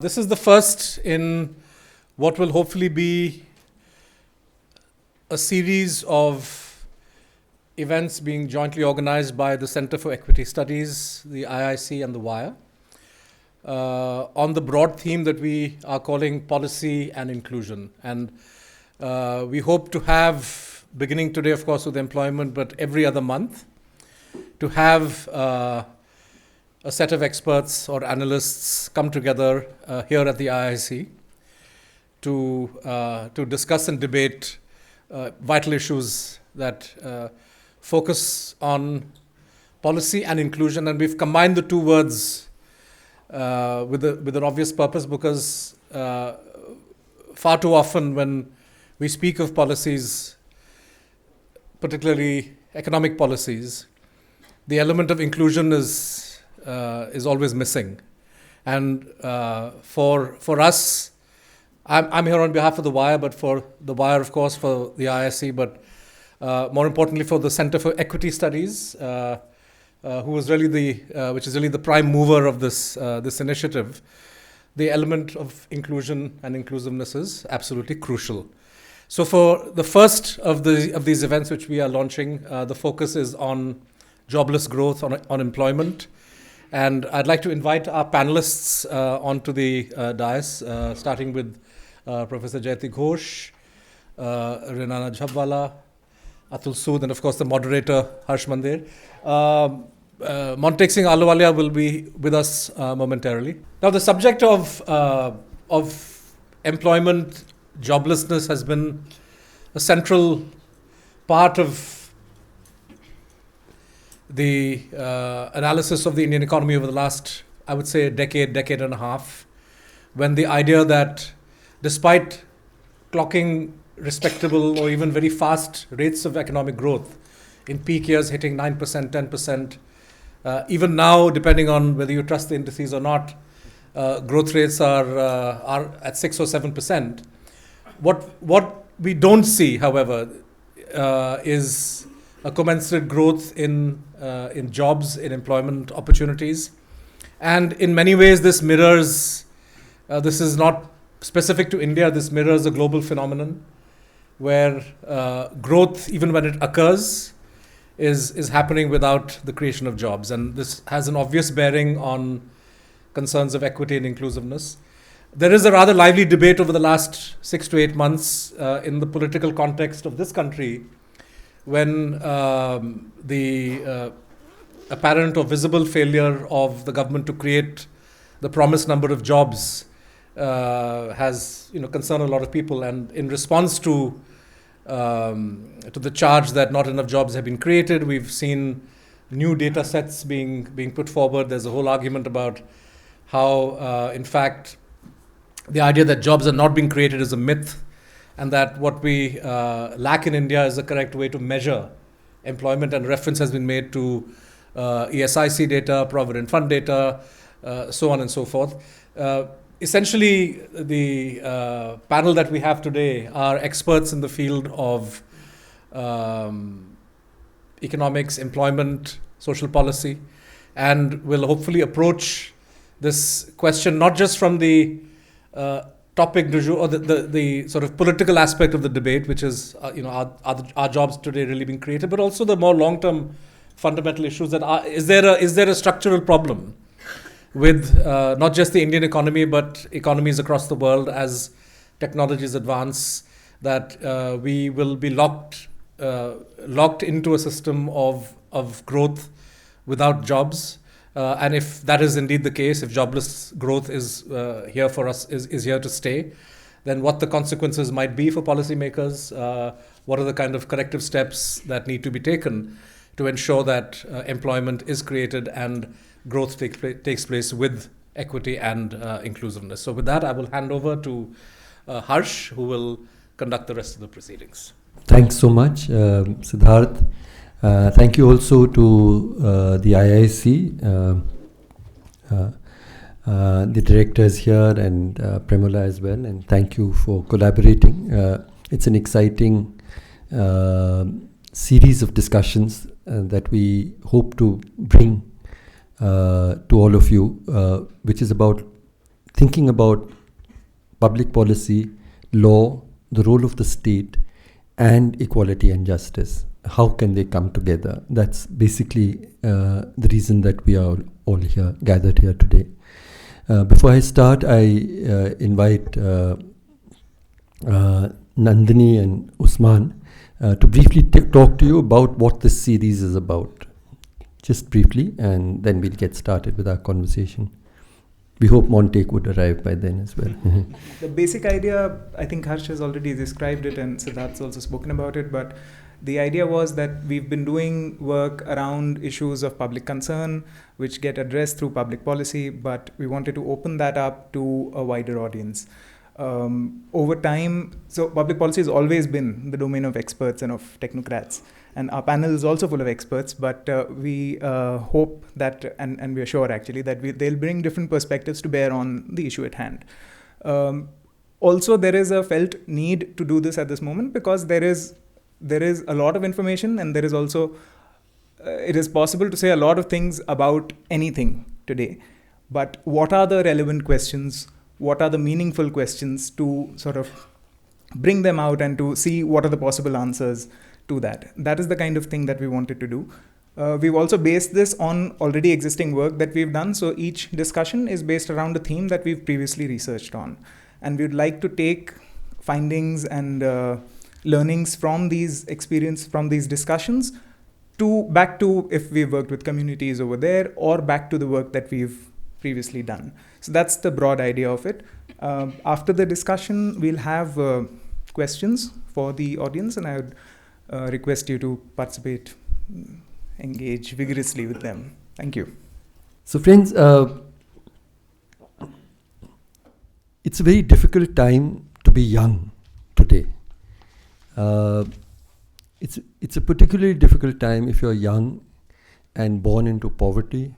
This is the first in what will hopefully be a series of events being jointly organized by the Center for Equity Studies, the IIC and the WIRE, on the broad theme that we are calling policy and inclusion. And we hope to have, beginning today, of course, with employment, but every other month, to have a set of experts or analysts come together here at the IIC to discuss and debate vital issues that focus on policy and inclusion. And we've combined the two words with an obvious purpose, because far too often when we speak of policies, particularly economic policies, the element of inclusion is always missing. And for us, I'm here on behalf of the WIRE, but for the WIRE, of course, for the IIC, but more importantly for the Center for Equity Studies, which is really the prime mover of this initiative. The element of inclusion and inclusiveness is absolutely crucial. So for the first of these events which we are launching, the focus is on jobless growth, on employment. And I'd like to invite our panelists onto the dais, starting with Professor Jayati Ghosh, Renana Jhabvala Atul Sood, and of course the moderator, Harsh Mander. Montek Singh Ahluwalia will be with us momentarily. Now, the subject of employment, joblessness has been a central part of the analysis of the Indian economy over the last, I would say, decade and a half, when the idea that despite clocking respectable or even very fast rates of economic growth, in peak years hitting 9%, 10%, even now, depending on whether you trust the indices or not, growth rates are at 6 or 7%. What we don't see, however, is a commensurate growth in jobs, in employment opportunities. And in many ways, this mirrors, this is not specific to India, this mirrors a global phenomenon where growth, even when it occurs, is happening without the creation of jobs. And this has an obvious bearing on concerns of equity and inclusiveness. There is a rather lively debate over the last 6 to 8 months in the political context of this country, when the apparent or visible failure of the government to create the promised number of jobs has concerned a lot of people. And in response to the charge that not enough jobs have been created, we've seen new data sets being put forward. There's a whole argument about how, in fact, the idea that jobs are not being created is a myth, and that what we lack in India is the correct way to measure employment, and reference has been made to ESIC data, Provident Fund data, so on and so forth. Essentially, the panel that we have today are experts in the field of economics, employment, social policy, and will hopefully approach this question not just from the topic du jour, or the sort of political aspect of the debate, which is, are jobs today really being created, but also the more long-term fundamental issues that is there a structural problem with not just the Indian economy, but economies across the world as technologies advance, that we will be locked into a system of growth without jobs. And if that is indeed the case, if jobless growth is here for us, is here to stay, then what the consequences might be for policymakers, what are the kind of corrective steps that need to be taken to ensure that employment is created and growth takes place with equity and inclusiveness. So with that, I will hand over to Harsh, who will conduct the rest of the proceedings. Thanks so much, Siddharth. Thank you also to the IIC, the directors here, and Premola as well, and thank you for collaborating. It's an exciting series of discussions that we hope to bring to all of you, which is about thinking about public policy, law, the role of the state, and equality and justice. How can they come together? That's basically the reason that we are all here, gathered here today. Before I start, I invite Nandini and Usman to briefly talk to you about what this series is about. Just briefly, and then we'll get started with our conversation. We hope Montek would arrive by then as well. The basic idea, I think Harsh has already described it and Siddharth's also spoken about it, but the idea was that we've been doing work around issues of public concern which get addressed through public policy, but we wanted to open that up to a wider audience. Over time, so public policy has always been the domain of experts and of technocrats. And our panel is also full of experts, but we hope that, and we are sure actually, that they'll bring different perspectives to bear on the issue at hand. Also, there is a felt need to do this at this moment because there is a lot of information, and there is also, it is possible to say a lot of things about anything today. But what are the relevant questions? What are the meaningful questions to sort of bring them out and to see what are the possible answers to that? That is the kind of thing that we wanted to do. We've also based this on already existing work that we've done. So each discussion is based around a theme that we've previously researched on. And we'd like to take findings and learnings from these experience, from these discussions, back to if we've worked with communities over there, or back to the work that we've previously done. So that's the broad idea of it. After the discussion, we'll have questions for the audience, and I would request you to participate, engage vigorously with them. Thank you. So friends, it's a very difficult time to be young today. It's a particularly difficult time if you're young and born into poverty,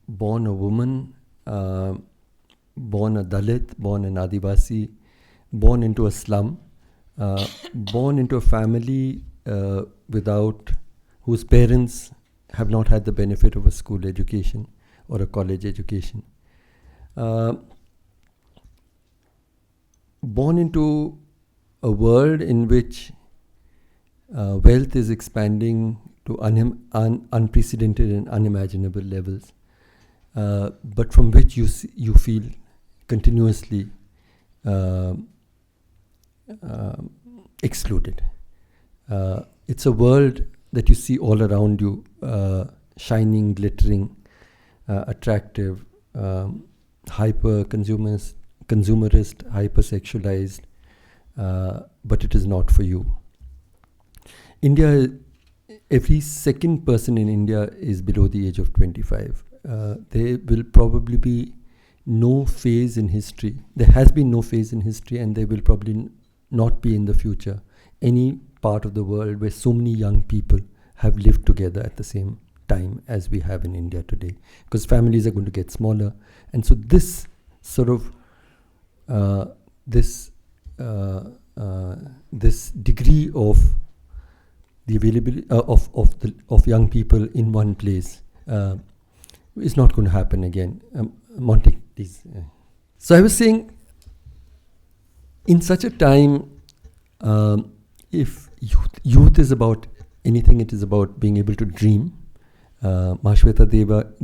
born a woman, born a Dalit, born an Adivasi, born into a slum, born into a family whose parents have not had the benefit of a school education or a college education. Born into a world in which wealth is expanding to unprecedented and unimaginable levels, but from which you feel continuously excluded. It's a world that you see all around you, shining, glittering, attractive, hyper-consumerist, hyper-sexualized, but it is not for you. India, every second person in India is below the age of 25. There will probably be no phase in history. There has been no phase in history, and there will probably not be in the future any part of the world where so many young people have lived together at the same time as we have in India today, because families are going to get smaller. And so this sort of this degree of the availability of young people in one place is not going to happen again. Montek, please. So I was saying, in such a time, if youth is about anything, it is about being able to dream. Mahashweta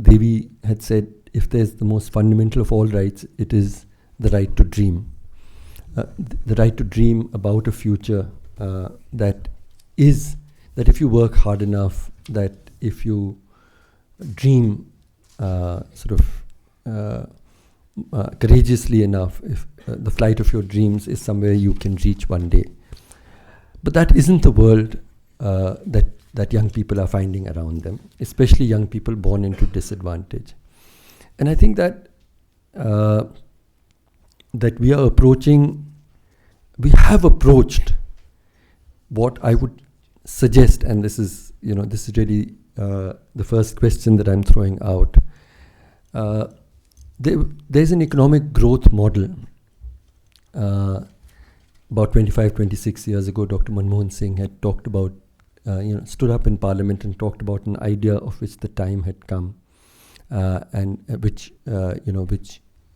Devi had said, if there's the most fundamental of all rights, it is the right to dream. The right to dream about a future that if you work hard enough, that if you dream courageously enough, if the flight of your dreams is somewhere you can reach one day. But that isn't the world that young people are finding around them, especially young people born into disadvantage. And I think that we have approached what I would suggest, and this is really the first question that I'm throwing out. There's an economic growth model. About 25, 26 years ago, Dr. Manmohan Singh had talked about, stood up in Parliament and talked about an idea of which the time had come, and which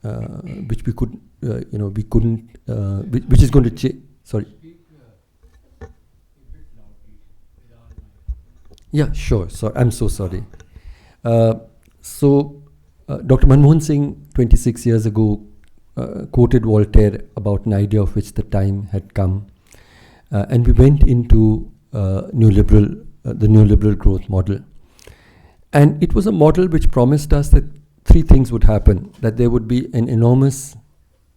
which we could, we couldn't, which is going to change. Sorry. Yeah, sure. So I'm so sorry. Dr. Manmohan Singh, 26 years ago, quoted Voltaire about an idea of which the time had come, and we went into the neoliberal growth model. And it was a model which promised us that three things would happen: that there would be an enormous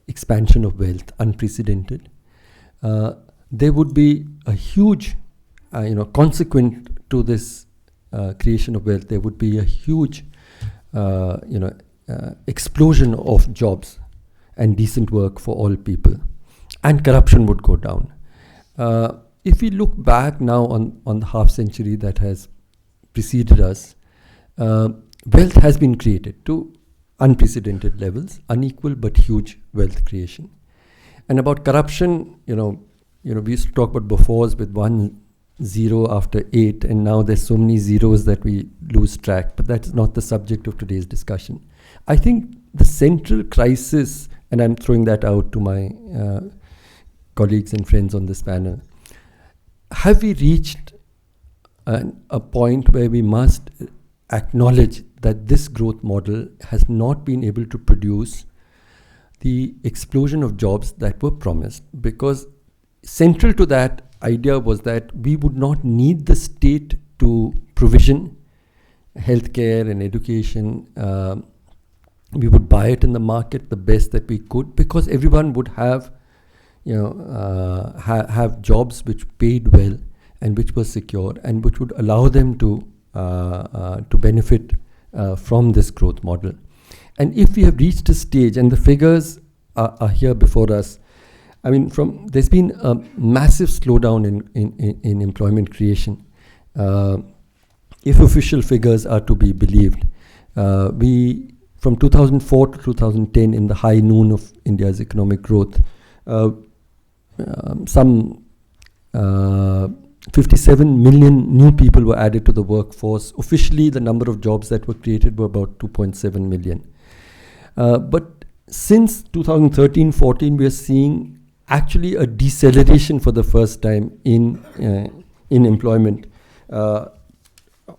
expansion of wealth, unprecedented. There would be a huge, consequent to this creation of wealth, there would be a huge, explosion of jobs and decent work for all people, and corruption would go down. If we look back now on the half century that has preceded us, wealth has been created to unprecedented levels, unequal but huge wealth creation. And about corruption, we used to talk about befores with 1 0 after 8, and now there's so many zeros that we lose track, but that's not the subject of today's discussion. I think the central crisis, and I'm throwing that out to my colleagues and friends on this panel, have we reached a point where we must acknowledge that this growth model has not been able to produce the explosion of jobs that were promised? Because central to that idea was that we would not need the state to provision healthcare and education. We would buy it in the market the best that we could, because everyone would have have jobs which paid well and which were secure and which would allow them to benefit from this growth model. And if we have reached a stage, and the figures are here before us, I mean, there's been a massive slowdown in employment creation. If official figures are to be believed, from 2004 to 2010, in the high noon of India's economic growth, some 57 million new people were added to the workforce. Officially, the number of jobs that were created were about 2.7 million. But since 2013-14, we are seeing actually a deceleration for the first time in employment of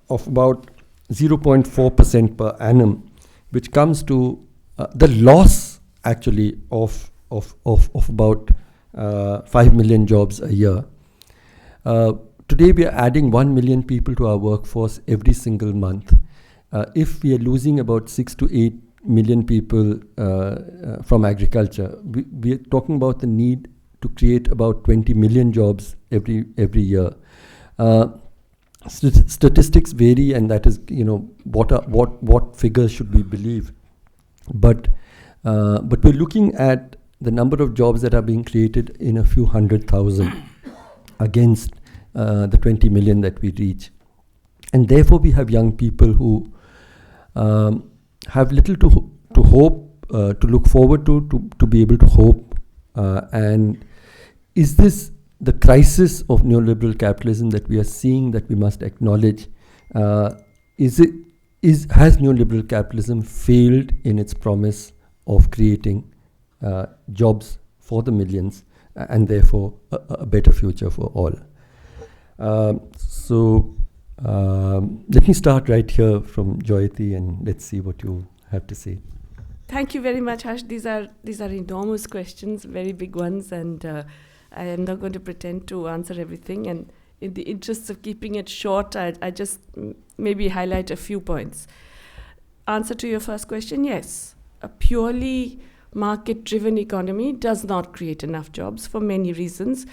about 0.4% per annum, which comes to the loss actually of about 5 million jobs a year. Today we are adding 1 million people to our workforce every single month. If we are losing about 6 to 8 million people from agriculture, we are talking about the need to create about 20 million jobs every year. Statistics vary, and that is, what figures should we believe? But we're looking at the number of jobs that are being created in a few 100,000 against the 20 million that we reach. And therefore we have young people who have little to hope, to look forward to be able to hope. And is this the crisis of neoliberal capitalism that we are seeing, that we must acknowledge? Has neoliberal capitalism failed in its promise of creating jobs for the millions, and therefore a better future for all? Let me start right here from Jayati, and let's see what you have to say. Thank you very much, Harsh. These are enormous questions, very big ones, and I am not going to pretend to answer everything. And in the interest of keeping it short, I just maybe highlight a few points. Answer to your first question: yes, a purely market-driven economy does not create enough jobs for many reasons.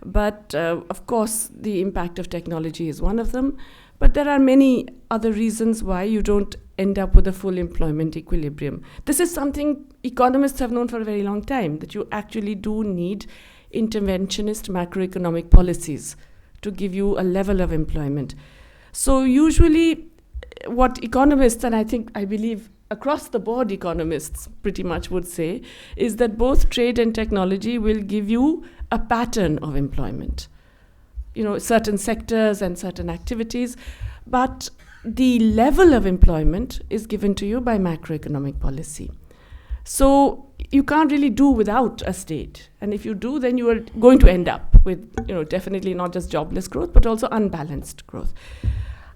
But of course, the impact of technology is one of them. But there are many other reasons why you don't end up with a full employment equilibrium. This is something economists have known for a very long time, that you actually do need interventionist macroeconomic policies to give you a level of employment. So usually what economists, and I believe across the board economists pretty much would say, is that both trade and technology will give you a pattern of employment. Certain sectors and certain activities, but the level of employment is given to you by macroeconomic policy. So you can't really do without a state. And if you do, then you are going to end up with, definitely not just jobless growth, but also unbalanced growth.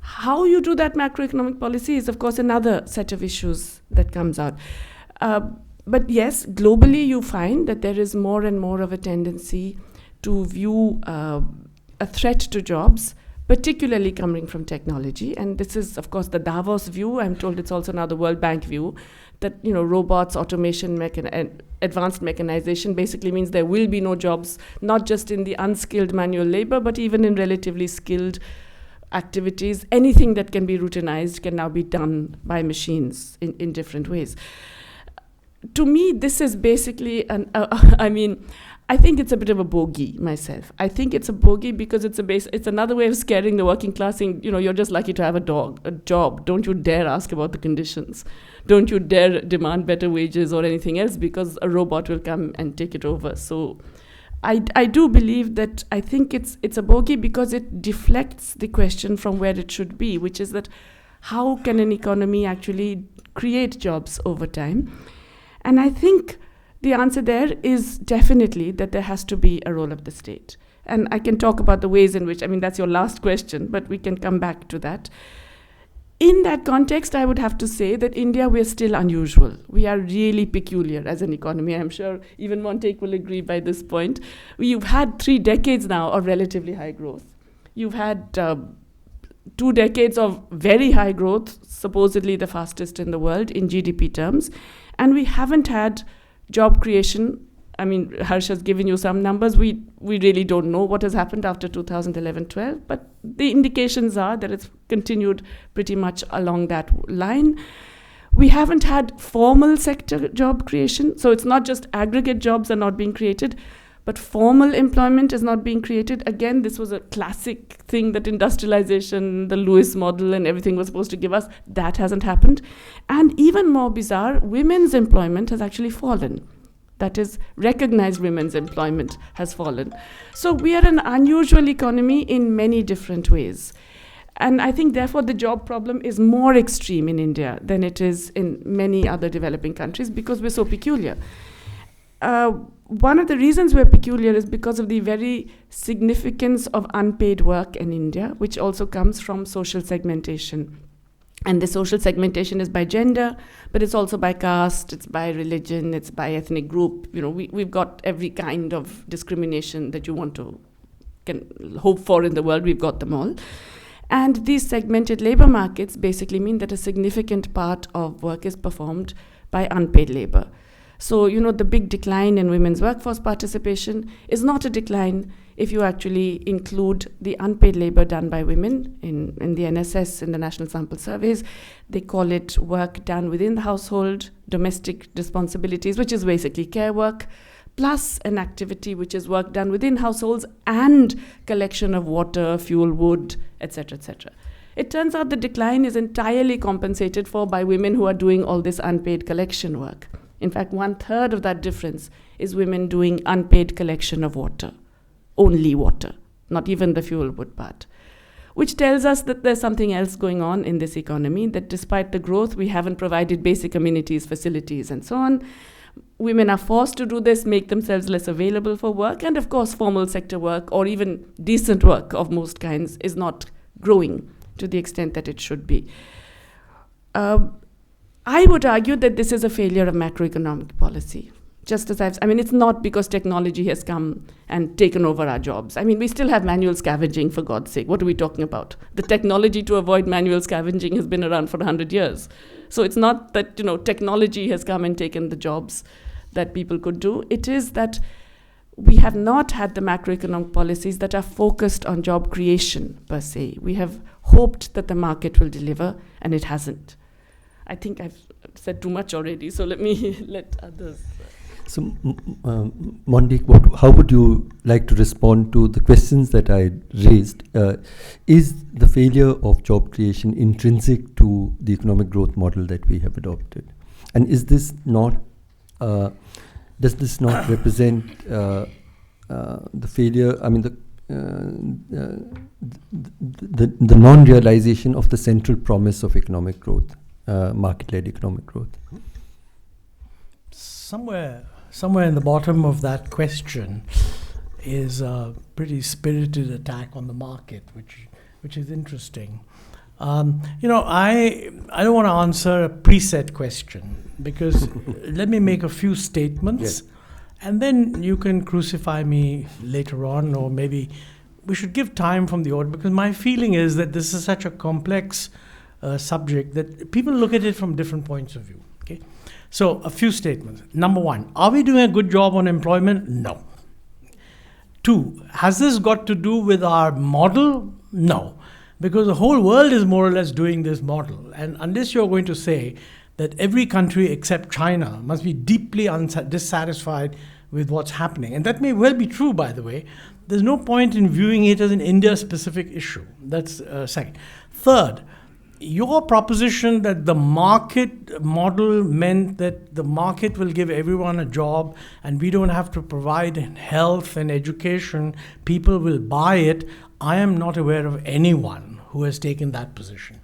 How you do that macroeconomic policy is, of course, another set of issues that comes out. But yes, globally you find that there is more and more of a tendency to view a threat to jobs, particularly coming from technology. And this is, of course, the Davos view. I'm told it's also now the World Bank view that robots, automation, and advanced mechanization basically means there will be no jobs, not just in the unskilled manual labor, but even in relatively skilled activities. Anything that can be routinized can now be done by machines in different ways. To me, this is basically I think it's a bit of a bogey myself. I think it's a bogey because it's another way of scaring the working class, saying, you're just lucky to have a job. Don't you dare ask about the conditions. Don't you dare demand better wages or anything else, because a robot will come and take it over. So I do believe that I think it's a bogey because it deflects the question from where it should be, which is that how can an economy actually create jobs over time? And I think the answer there is definitely that there has to be a role of the state. And I can talk about the ways in which, that's your last question, but we can come back to that. In that context, I would have to say that India, we're still unusual. We are really peculiar as an economy. I'm sure even Montek will agree by this point. You've had 3 decades now of relatively high growth. You've had 2 decades of very high growth, supposedly the fastest in the world in GDP terms. And we haven't had job creation. Harsh has given you some numbers. We really don't know what has happened after 2011-12, but the indications are that it's continued pretty much along that line. We haven't had formal sector job creation, so it's not just aggregate jobs are not being created, but formal employment is not being created. Again, this was a classic thing that industrialization, the Lewis model and everything was supposed to give us. That hasn't happened. And even more bizarre, women's employment has actually fallen. That is, recognized women's employment has fallen. So we are an unusual economy in many different ways. And I think, therefore, the job problem is more extreme in India than it is in many other developing countries because we're so peculiar. One of the reasons we're peculiar is because of the very significance of unpaid work in India, which also comes from social segmentation. And the social segmentation is by gender, but it's also by caste, it's by religion, it's by ethnic group. We've got every kind of discrimination that you can hope for in the world, we've got them all. And these segmented labor markets basically mean that a significant part of work is performed by unpaid labor. So, the big decline in women's workforce participation is not a decline if you actually include the unpaid labor done by women in the NSS, in the National Sample Surveys. They call it work done within the household, domestic responsibilities, which is basically care work, plus an activity which is work done within households and collection of water, fuel, wood, etc., etc. It turns out the decline is entirely compensated for by women who are doing all this unpaid collection work. In fact, 1/3 of that difference is women doing unpaid collection of water. Only water, not even the fuel wood part. Which tells us that there's something else going on in this economy, that despite the growth, we haven't provided basic amenities, facilities, and so on. Women are forced to do this, make themselves less available for work, and of course, formal sector work, or even decent work of most kinds, is not growing to the extent that it should be. I would argue that this is a failure of macroeconomic policy. Just as it's not because technology has come and taken over our jobs. We still have manual scavenging, for God's sake. What are we talking about? The technology to avoid manual scavenging has been around for 100 years. So it's not that, technology has come and taken the jobs that people could do. It is that we have not had the macroeconomic policies that are focused on job creation, per se. We have hoped that the market will deliver, and it hasn't. I think I've said too much already, so let me let others. So, Montek, how would you like to respond to the questions that I raised? Is the failure of job creation intrinsic to the economic growth model that we have adopted? And is this not, does this not represent the failure, the non-realization of the central promise of economic growth? Market-led economic growth. somewhere in the bottom of that question is a pretty spirited attack on the market, which is interesting. I don't want to answer a preset question, because let me make a few statements, Yes. and then you can crucify me later on, or maybe we should give time from the audience, because my feeling is that this is such a complex subject that people look at it from different points of view. Okay, so a few statements. Number one, are we doing a good job on employment? No. Two, has this got to do with our model? No, because the whole world is more or less doing this model. And unless you're going to say that every country except China must be deeply dissatisfied with what's happening, and that may well be true, by the way, there's no point in viewing it as an India-specific issue. That's second. Third, your proposition that the market model meant that the market will give everyone a job and we don't have to provide health and education, people will buy it. I am not aware of anyone who has taken that position.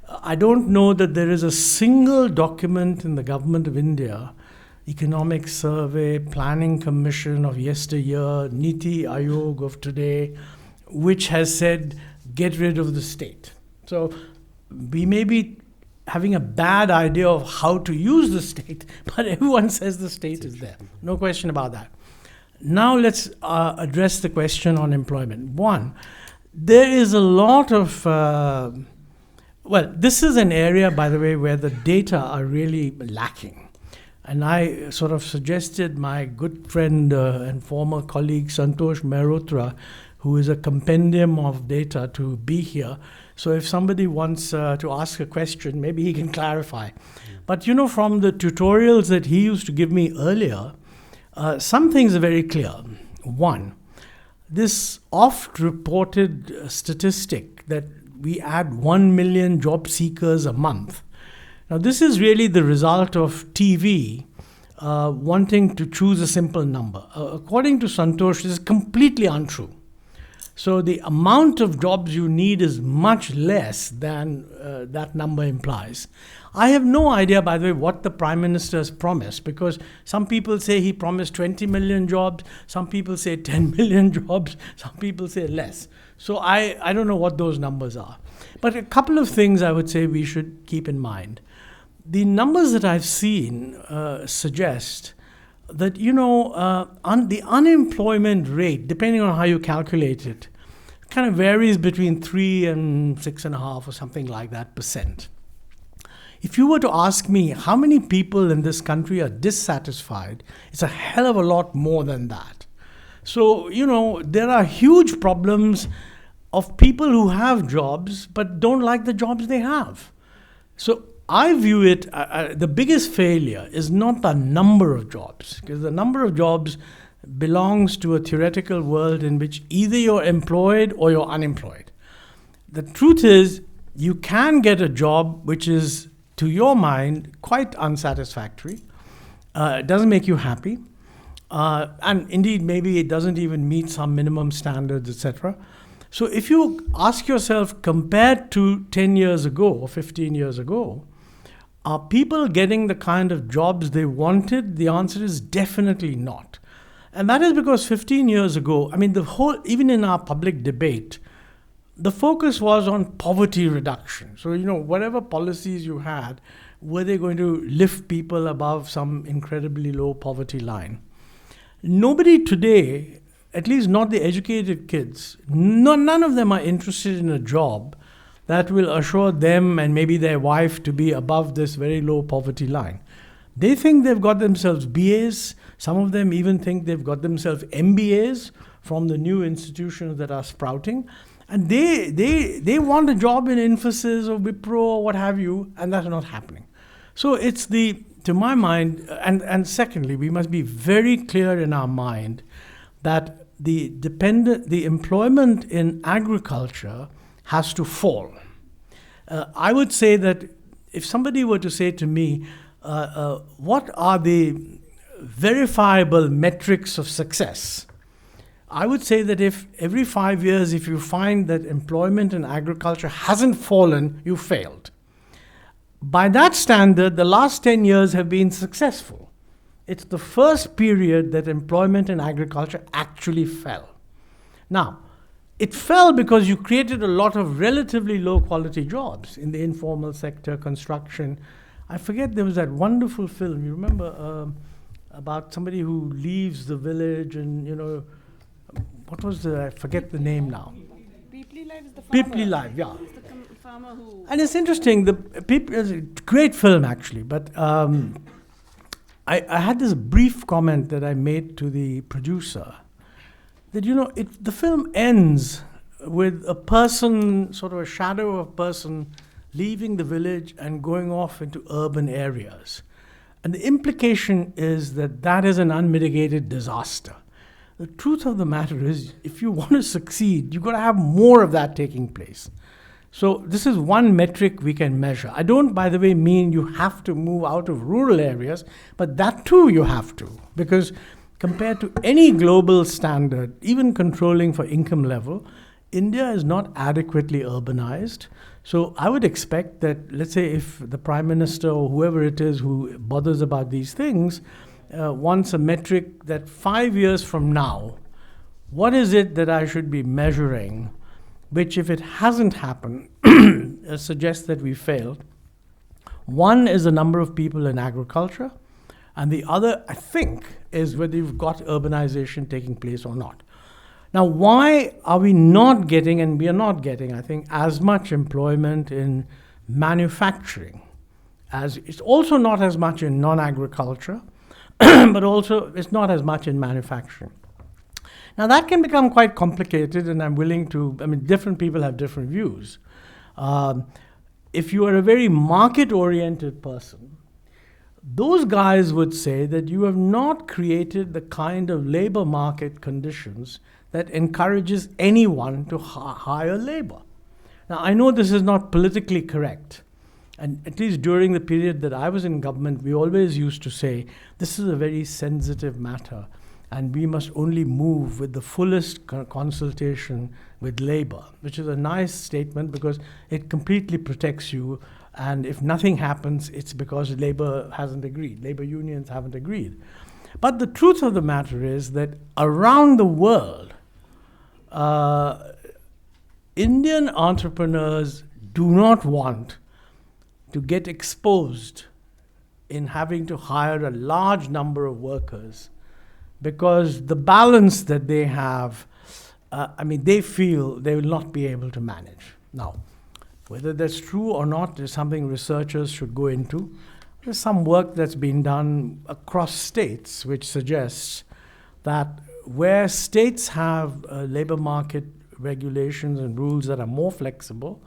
I don't know that there is a single document in the government of India, Economic Survey, Planning Commission of yesteryear, Niti Aayog of today, which has said, get rid of the state. So we may be having a bad idea of how to use the state, but everyone says the state is there. No question about that. Now let's address the question on employment. One, there is a lot of, this is an area, by the way, where the data are really lacking. And I sort of suggested my good friend and former colleague Santosh Mehrotra, who is a compendium of data, to be here. So if somebody wants to ask a question, maybe he can clarify. But from the tutorials that he used to give me earlier, some things are very clear. One, this oft-reported statistic that we add 1 million job seekers a month. Now, this is really the result of TV wanting to choose a simple number. According to Santosh, this is completely untrue. So the amount of jobs you need is much less than that number implies. I have no idea, by the way, what the Prime Minister has promised, because some people say he promised 20 million jobs, some people say 10 million jobs, some people say less. So I don't know what those numbers are. But a couple of things I would say we should keep in mind. The numbers that I've seen suggest that, the unemployment rate, depending on how you calculate it, kind of varies between 3 and 6.5 or something like that percent. If you were to ask me how many people in this country are dissatisfied, it's a hell of a lot more than that. So, there are huge problems of people who have jobs but don't like the jobs they have. So I view it, the biggest failure is not the number of jobs, because the number of jobs belongs to a theoretical world in which either you're employed or you're unemployed. The truth is, you can get a job which is, to your mind, quite unsatisfactory. It doesn't make you happy. And indeed, maybe it doesn't even meet some minimum standards, etc. So if you ask yourself, compared to 10 years ago or 15 years ago, are people getting the kind of jobs they wanted? The answer is definitely not. And that is because 15 years ago, even in our public debate, the focus was on poverty reduction. So, whatever policies you had, were they going to lift people above some incredibly low poverty line? Nobody today, at least not the educated kids, none of them are interested in a job that will assure them and maybe their wife to be above this very low poverty line. They think they've got themselves BAs. Some of them even think they've got themselves MBAs from the new institutions that are sprouting. And they want a job in Infosys or Wipro or what have you, and that's not happening. So it's to my mind, and secondly, we must be very clear in our mind that the employment in agriculture has to fall. I would say that if somebody were to say to me, what are the verifiable metrics of success? I would say that if every 5 years, if you find that employment in agriculture hasn't fallen, you failed. By that standard, the last 10 years have been successful. it's the first period that employment in agriculture actually fell. Now, it fell because you created a lot of relatively low quality jobs in the informal sector, construction. I forget, there was that wonderful film, you remember, about somebody who leaves the village and, what was I forget the name now. Peeply Live is the farmer. Peeply Live, yeah. It's the farmer who... And it's interesting, it's a great film actually, but I had this brief comment that I made to the producer that, the film ends with a person, sort of a shadow of a person, leaving the village and going off into urban areas. And the implication is that that is an unmitigated disaster. The truth of the matter is, if you want to succeed, you've got to have more of that taking place. So this is one metric we can measure. I don't, by the way, mean you have to move out of rural areas, but that too you have to, because compared to any global standard, even controlling for income level, India is not adequately urbanized. So I would expect that, let's say, if the Prime Minister or whoever it is who bothers about these things wants a metric that 5 years from now, what is it that I should be measuring, which, if it hasn't happened, suggests that we failed. One is the number of people in agriculture, and the other, I think, is whether you've got urbanization taking place or not. Now, why are we not getting, and we are not getting, I think, as much employment in manufacturing? As it's also not as much in non-agriculture, but also it's not as much in manufacturing. Now, that can become quite complicated, and I'm willing to, different people have different views. If you are a very market-oriented person, those guys would say that you have not created the kind of labor market conditions that encourages anyone to hire labor. Now, I know this is not politically correct, and at least during the period that I was in government, we always used to say, this is a very sensitive matter, and we must only move with the fullest consultation with labor, which is a nice statement because it completely protects you. And if nothing happens, it's because labor hasn't agreed, labor unions haven't agreed. But the truth of the matter is that around the world, Indian entrepreneurs do not want to get exposed in having to hire a large number of workers, because the balance that they have, they feel they will not be able to manage. Now, whether that's true or not is something researchers should go into. There's some work that's been done across states which suggests that where states have labor market regulations and rules that are more flexible,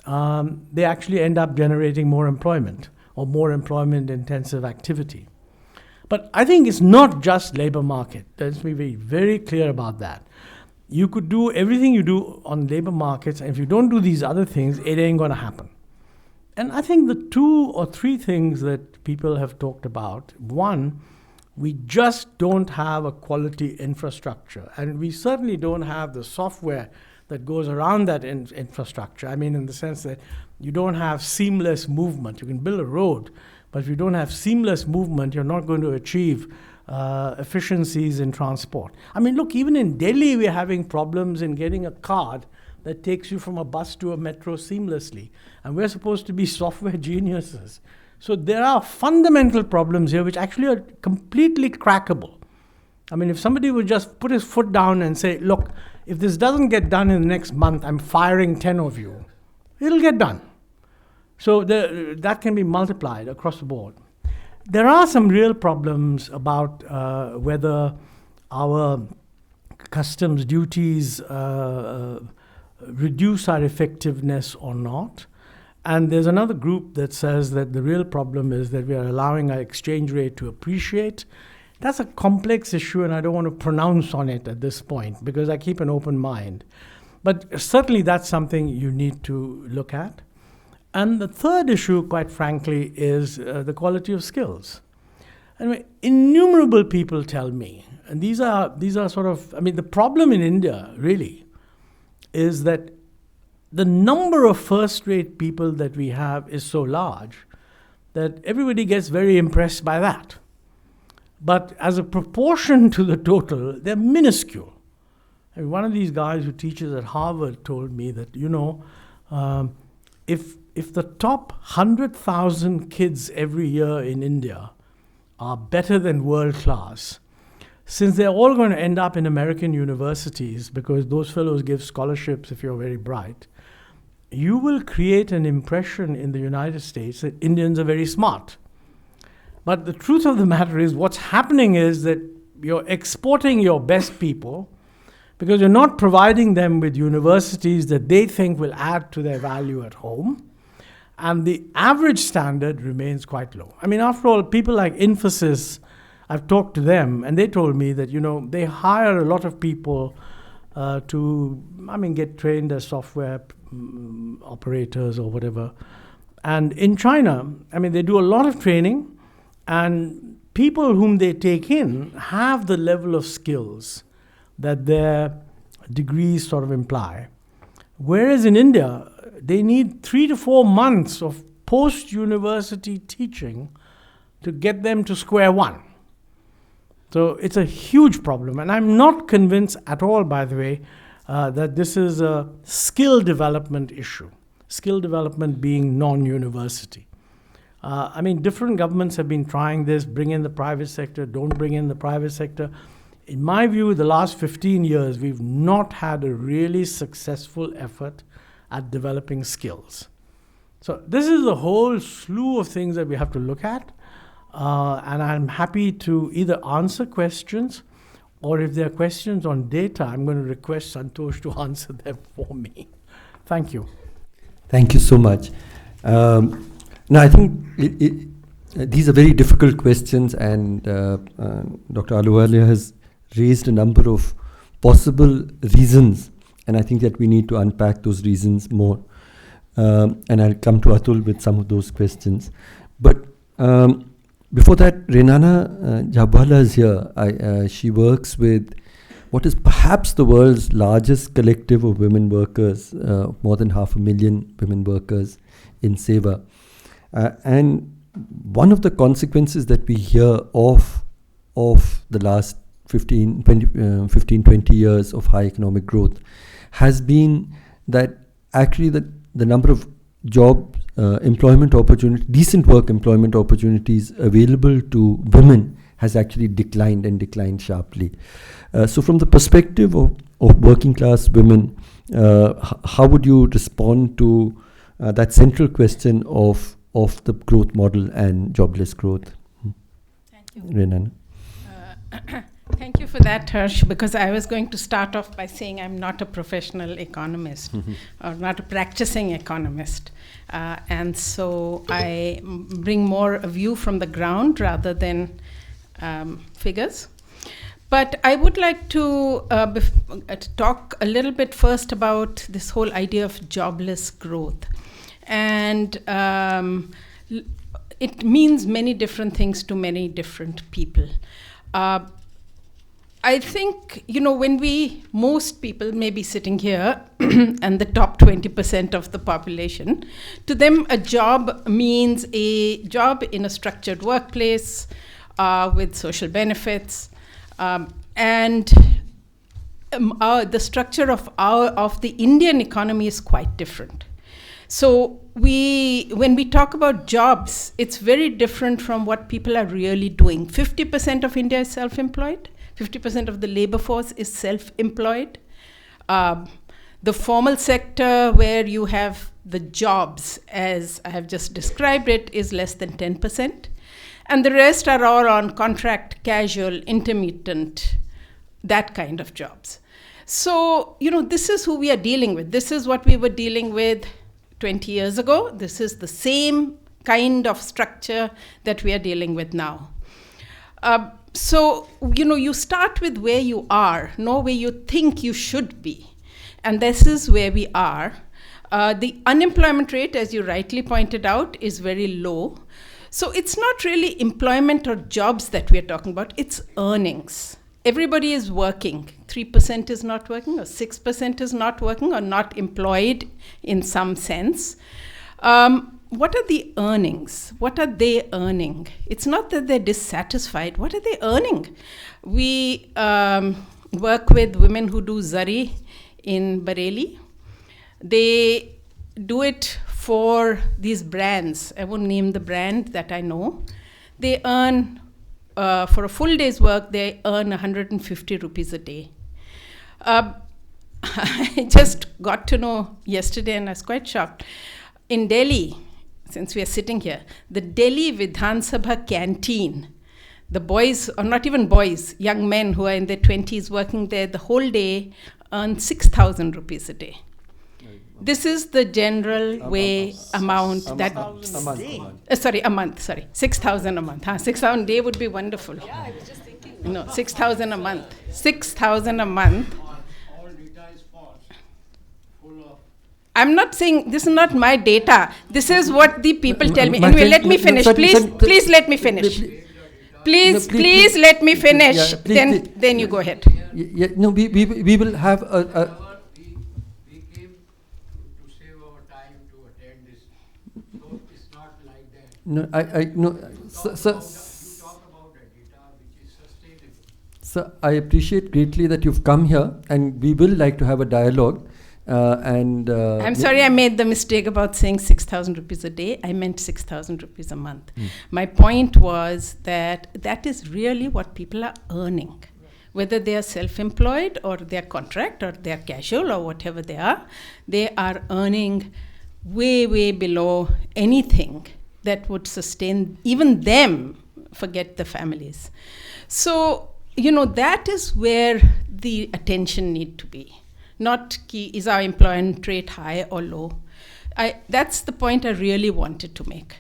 they actually end up generating more employment or more employment-intensive activity. But I think it's not just labor market. Let's be very clear about that. You could do everything you do on labor markets, and if you don't do these other things, it ain't going to happen. And I think the 2 or 3 things that people have talked about, one, we just don't have a quality infrastructure, and we certainly don't have the software that goes around that infrastructure. In the sense that you don't have seamless movement. You can build a road, but if you don't have seamless movement, you're not going to achieve efficiencies in transport. Look, even in Delhi, we're having problems in getting a card that takes you from a bus to a metro seamlessly. And we're supposed to be software geniuses. So there are fundamental problems here which actually are completely crackable. If somebody would just put his foot down and say, look, if this doesn't get done in the next month, I'm firing 10 of you, it'll get done. So that can be multiplied across the board. There are some real problems about whether our customs duties reduce our effectiveness or not. And there's another group that says that the real problem is that we are allowing our exchange rate to appreciate. That's a complex issue, and I don't want to pronounce on it at this point because I keep an open mind. But certainly that's something you need to look at. And the third issue, quite frankly, is the quality of skills. Innumerable people tell me, and these are sort of, the problem in India really is that the number of first-rate people that we have is so large that everybody gets very impressed by that. But as a proportion to the total, they're minuscule. I mean, one of these guys who teaches at Harvard told me that, if the top 100,000 kids every year in India are better than world class, since they're all going to end up in American universities because those fellows give scholarships if you're very bright, you will create an impression in the United States that Indians are very smart. But the truth of the matter is, what's happening is that you're exporting your best people because you're not providing them with universities that they think will add to their value at home. And the average standard remains quite low. I mean, after all, people like Infosys, I've talked to them, and they told me that, they hire a lot of people get trained as software operators or whatever. And in China, they do a lot of training, and people whom they take in have the level of skills that their degrees sort of imply. Whereas in India, they need 3 to 4 months of post-university teaching to get them to square one. So it's a huge problem. And I'm not convinced at all, by the way, that this is a skill development issue. Skill development being non-university. Different governments have been trying this, bring in the private sector, don't bring in the private sector. In my view, the last 15 years, we've not had a really successful effort at developing skills. So this is a whole slew of things that we have to look at. And I'm happy to either answer questions, or if there are questions on data, I'm going to request Santosh to answer them for me. Thank you. Thank you so much. Now, I think these are very difficult questions, and Dr. Ahluwalia has raised a number of possible reasons, and I think that we need to unpack those reasons more. And I'll come to Atul with some of those questions. But before that, Renana Jhabvala is here. She works with what is perhaps the world's largest collective of women workers, more than 500,000 women workers in Seva. And one of the consequences that we hear of the last 15-20 years of high economic growth has been that actually the number of job employment opportunities, decent work employment opportunities available to women has actually declined sharply. So from the perspective of working class women, how would you respond to that central question of the growth model and jobless growth? Thank you. Renana. Thank you for that, Harsh, because I was going to start off by saying I'm not a professional economist or not a practicing economist. And so I bring more a view from the ground rather than figures. But I would like to talk a little bit first about this whole idea of jobless growth. And it means many different things to many different people. I think, when most people may be sitting here and the top 20% of the population, to them a job means a job in a structured workplace with social benefits. And the structure of the Indian economy is quite different. So when we talk about jobs, it's very different from what people are really doing. 50% of India is self-employed. 50% of the labor force is self-employed. The formal sector, where you have the jobs, as I have just described it, is less than 10%. And the rest are all on contract, casual, intermittent, that kind of jobs. So, this is who we are dealing with. This is what we were dealing with 20 years ago. This is the same kind of structure that we are dealing with now. So, you start with where you are, not where you think you should be. And this is where we are. The unemployment rate, as you rightly pointed out, is very low. So it's not really employment or jobs that we're talking about, it's earnings. Everybody is working. 3% is not working, or 6% is not working, or not employed in some sense. what are the earnings? What are they earning? It's not that they're dissatisfied. What are they earning? We work with women who do zari in Bareilly. They do it for these brands. I won't name the brand that I know. They earn, for a full day's work, they earn 150 rupees a day. I just got to know yesterday, and I was quite shocked. In Delhi, since we are sitting here, the Delhi Vidhan Sabha canteen, the boys, or not even boys, young men who are in their 20s working there the whole day earn 6,000 rupees a day. This is the general amount that... a month, sorry. 6,000 a month. 6,000 a day would be wonderful. Yeah, I was just thinking. No, 6,000 a month. 6,000 a month. All data is false. Full of... I'm not saying, this is not my data. This is what the people tell me. My Anyway, friend, let me finish. Please let me finish. Please let me finish. Then you go ahead. No, we will have a We came to save our time to attend this. So it's not like that. no. No. You talk about the data which is sustainable. So I appreciate greatly that you've come here, and we will like to have a dialogue. I'm sorry I made the mistake about saying 6,000 rupees a day. I meant 6,000 rupees a month. My point was that is really what people are earning. Whether they are self-employed or they are contract or they are casual or whatever they are earning way, way below anything that would sustain even them, forget the families. So, that is where the attention need to be. Not is our employment rate high or low. That's the point I really wanted to make.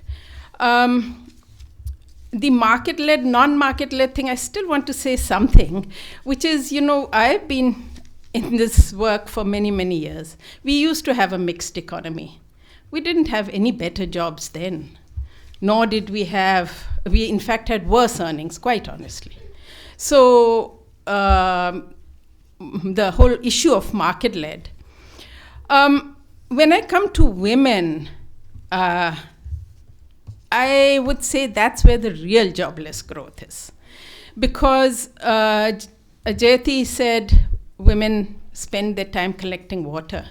The market-led, non-market-led thing, I still want to say something, which is, I've been in this work for many, many years. We used to have a mixed economy. We didn't have any better jobs then, nor did we in fact had worse earnings, quite honestly. So, the whole issue of market-led. When I come to women, I would say that's where the real jobless growth is. Because Jayati said women spend their time collecting water.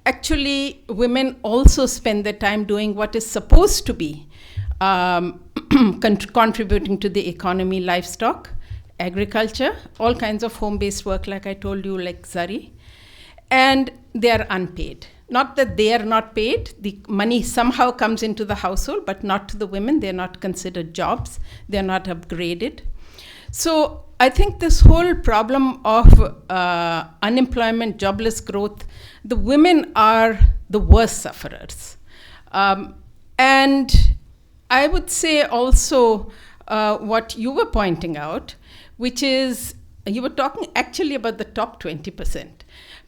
Actually, women also spend their time doing what is supposed to be contributing to the economy, livestock, agriculture, all kinds of home-based work, like I told you, like zari, and they are unpaid. Not that they are not paid, the money somehow comes into the household, but not to the women. They're not considered jobs, they're not upgraded. So I think this whole problem of unemployment, jobless growth, the women are the worst sufferers. And I would say also what you were pointing out, which is, you were talking actually about the top 20%.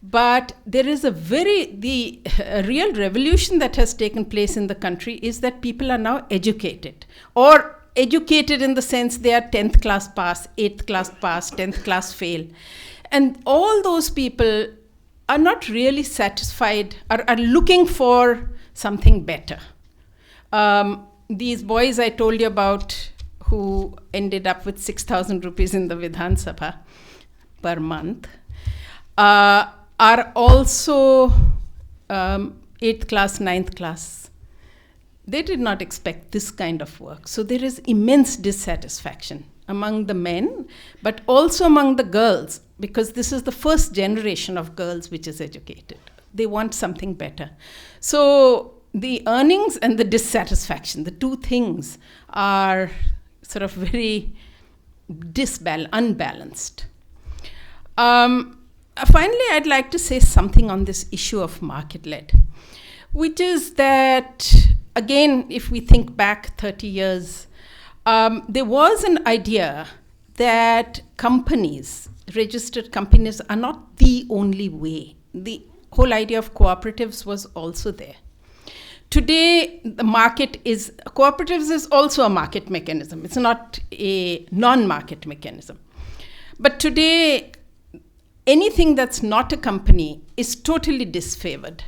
But there is a real revolution that has taken place in the country is that people are now educated. Or educated in the sense they are 10th class pass, 8th class pass, 10th class fail. And all those people are not really satisfied, are looking for something better. These boys I told you about who ended up with 6,000 rupees in the Vidhan Sabha per month, are also 8th class, 9th class. They did not expect this kind of work. So there is immense dissatisfaction among the men, but also among the girls, because this is the first generation of girls which is educated. They want something better. So the earnings and the dissatisfaction, the two things are sort of very unbalanced. Finally, I'd like to say something on this issue of market-led, which is that, again, if we think back 30 years, there was an idea that registered companies are not the only way. The whole idea of cooperatives was also there. Today, cooperatives is also a market mechanism. It's not a non-market mechanism. But today, anything that's not a company is totally disfavored.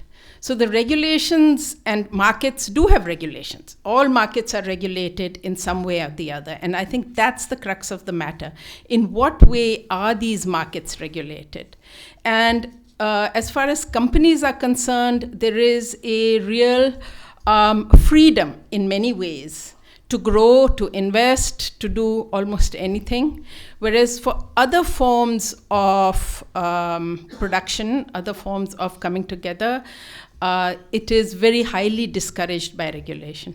So the regulations, and markets do have regulations. All markets are regulated in some way or the other. And I think that's the crux of the matter. In what way are these markets regulated? And as far as companies are concerned, there is a real freedom in many ways to grow, to invest, to do almost anything. Whereas for other forms of production, other forms of coming together, it is very highly discouraged by regulation.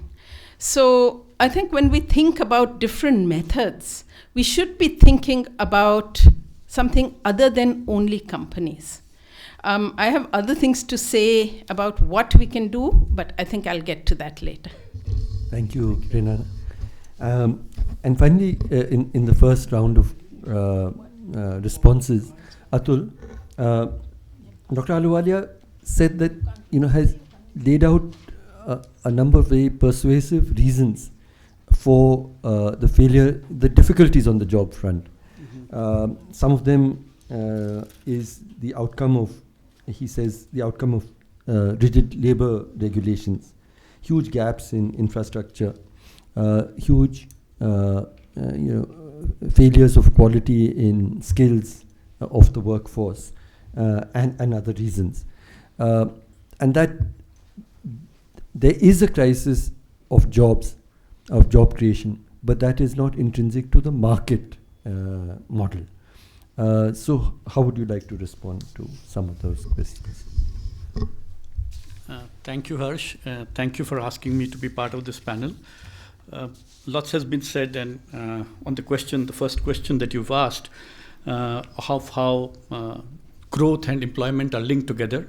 So I think when we think about different methods, we should be thinking about something other than only companies. I have other things to say about what we can do, but I think I'll get to that later. Thank you, Renana. And finally, in the first round of responses, Atul, Dr. Ahluwalia said that, has laid out a number of very persuasive reasons for the failure, the difficulties on the job front. Some of them is the outcome of, he says, the outcome of rigid labor regulations, huge gaps in infrastructure, huge failures of quality in skills of the workforce, and other reasons. And that there is a crisis of jobs, of job creation, but that is not intrinsic to the market model. So how would you like to respond to some of those questions? Thank you, Harsh. Thank you for asking me to be part of this panel. Lots has been said, and on the first question that you've asked, how growth and employment are linked together.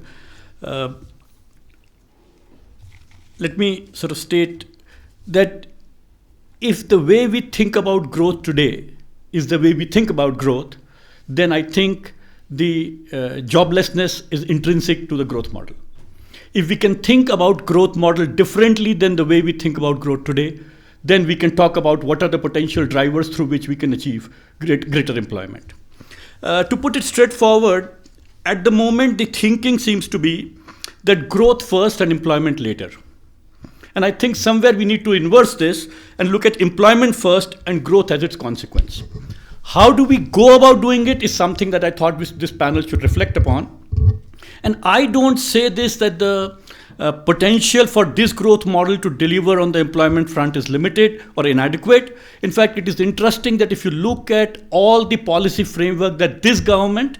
Let me sort of state that if the way we think about growth today is the way we think about growth, then I think the joblessness is intrinsic to the growth model. If we can think about growth model differently than the way we think about growth today, then we can talk about what are the potential drivers through which we can achieve greater employment. To put it straightforward, at the moment the thinking seems to be that growth first and employment later. And I think somewhere we need to inverse this and look at employment first and growth as its consequence. How do we go about doing it is something that I thought this panel should reflect upon. And I don't say this that the potential for this growth model to deliver on the employment front is limited or inadequate. In fact, it is interesting that if you look at all the policy framework that this government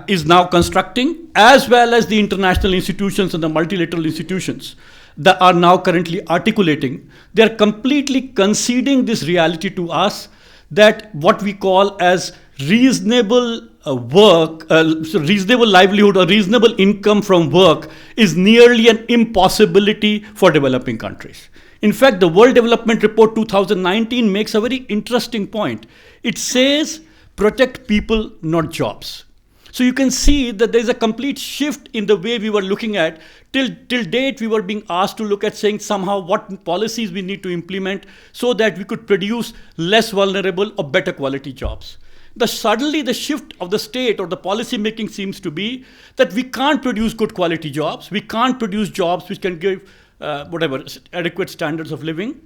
is now constructing, as well as the international institutions and the multilateral institutions that are now currently articulating, they are completely conceding this reality to us that what we call as reasonable work, so reasonable livelihood or reasonable income from work is nearly an impossibility for developing countries. In fact, the World Development Report 2019 makes a very interesting point. It says, protect people, not jobs. So you can see that there's a complete shift in the way we were looking at. Till date, we were being asked to look at saying somehow what policies we need to implement so that we could produce less vulnerable or better quality jobs. Suddenly the shift of the state or the policy making seems to be that we can't produce good quality jobs. We can't produce jobs which can give adequate standards of living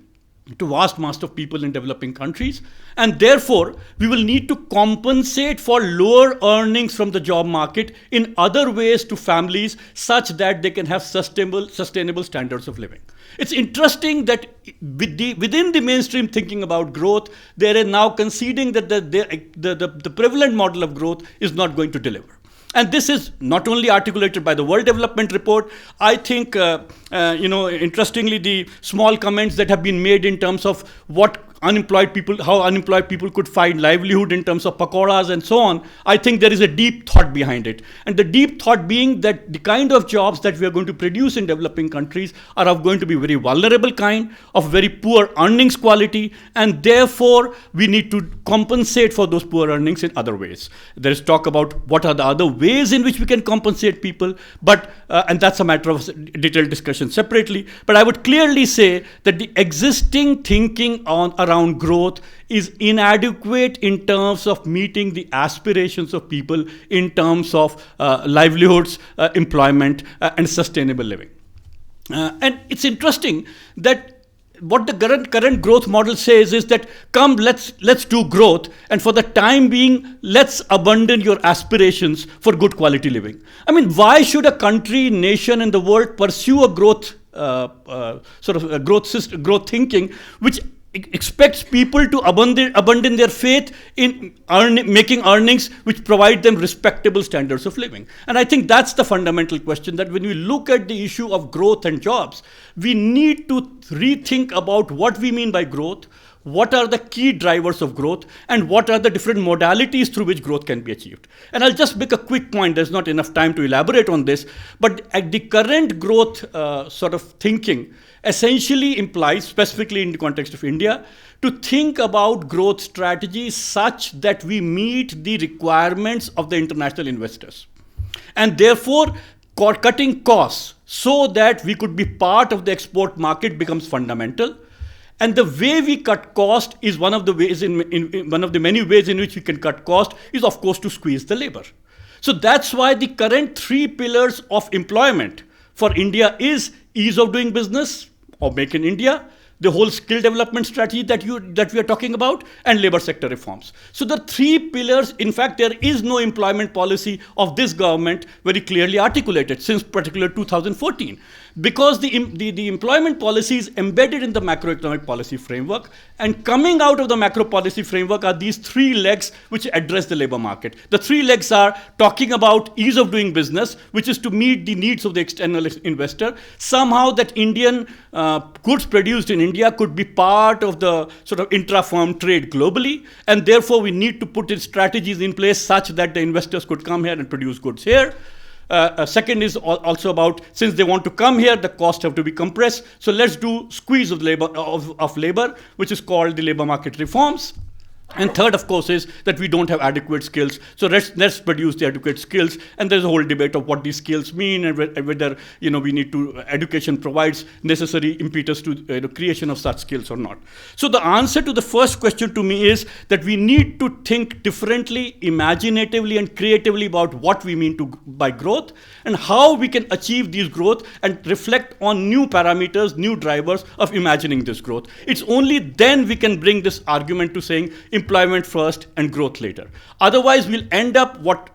to vast mass of people in developing countries. And therefore, we will need to compensate for lower earnings from the job market in other ways to families such that they can have sustainable standards of living. It's interesting that within the mainstream thinking about growth, they are now conceding that the prevalent model of growth is not going to deliver. And this is not only articulated by the World Development Report. I think, interestingly, the small comments that have been made in terms of how unemployed people could find livelihood in terms of pakoras and so on, I think there is a deep thought behind it. And the deep thought being that the kind of jobs that we are going to produce in developing countries are going to be very vulnerable kind, of very poor earnings quality, and therefore we need to compensate for those poor earnings in other ways. There is talk about what are the other ways in which we can compensate people, but and that's a matter of detailed discussion separately. But I would clearly say that the existing thinking around around growth is inadequate in terms of meeting the aspirations of people in terms of livelihoods, employment, and sustainable living. And it's interesting that what the current growth model says is that come, let's do growth, and for the time being, let's abandon your aspirations for good quality living. I mean, why should a country, nation in the world pursue a growth growth thinking which expects people to abandon their faith in making earnings which provide them respectable standards of living? And I think that's the fundamental question, that when we look at the issue of growth and jobs, we need to rethink about what we mean by growth, what are the key drivers of growth, and what are the different modalities through which growth can be achieved. And I'll just make a quick point. There's not enough time to elaborate on this, but at the current growth sort of thinking essentially implies, specifically in the context of India, to think about growth strategies such that we meet the requirements of the international investors. And therefore, cutting costs so that we could be part of the export market becomes fundamental. And the way we cut cost is one of the ways, in one of the many ways in which we can cut cost is, of course, to squeeze the labor. So that's why the current 3 pillars of employment for India is ease of doing business, or Make in India, the whole skill development strategy that we are talking about, and labor sector reforms. So the 3 pillars, in fact, there is no employment policy of this government very clearly articulated since particularly 2014. Because the employment policy is embedded in the macroeconomic policy framework, and coming out of the macro policy framework are these 3 legs which address the labor market. The 3 legs are talking about ease of doing business, which is to meet the needs of the external investor. Somehow that Indian goods produced in India could be part of the sort of intra-firm trade globally, and therefore we need to put in strategies in place such that the investors could come here and produce goods here. Second is also about, since they want to come here, the costs have to be compressed. So let's do squeeze of labor, which is called the labor market reforms. And third, of course, is that we don't have adequate skills. So let's produce the adequate skills. And there's a whole debate of what these skills mean, and whether we need to, education provides necessary impetus to creation of such skills or not. So the answer to the first question to me is that we need to think differently, imaginatively, and creatively about what we mean by growth, and how we can achieve these growth and reflect on new parameters, new drivers of imagining this growth. It's only then we can bring this argument to saying employment first and growth later. Otherwise, we'll end up what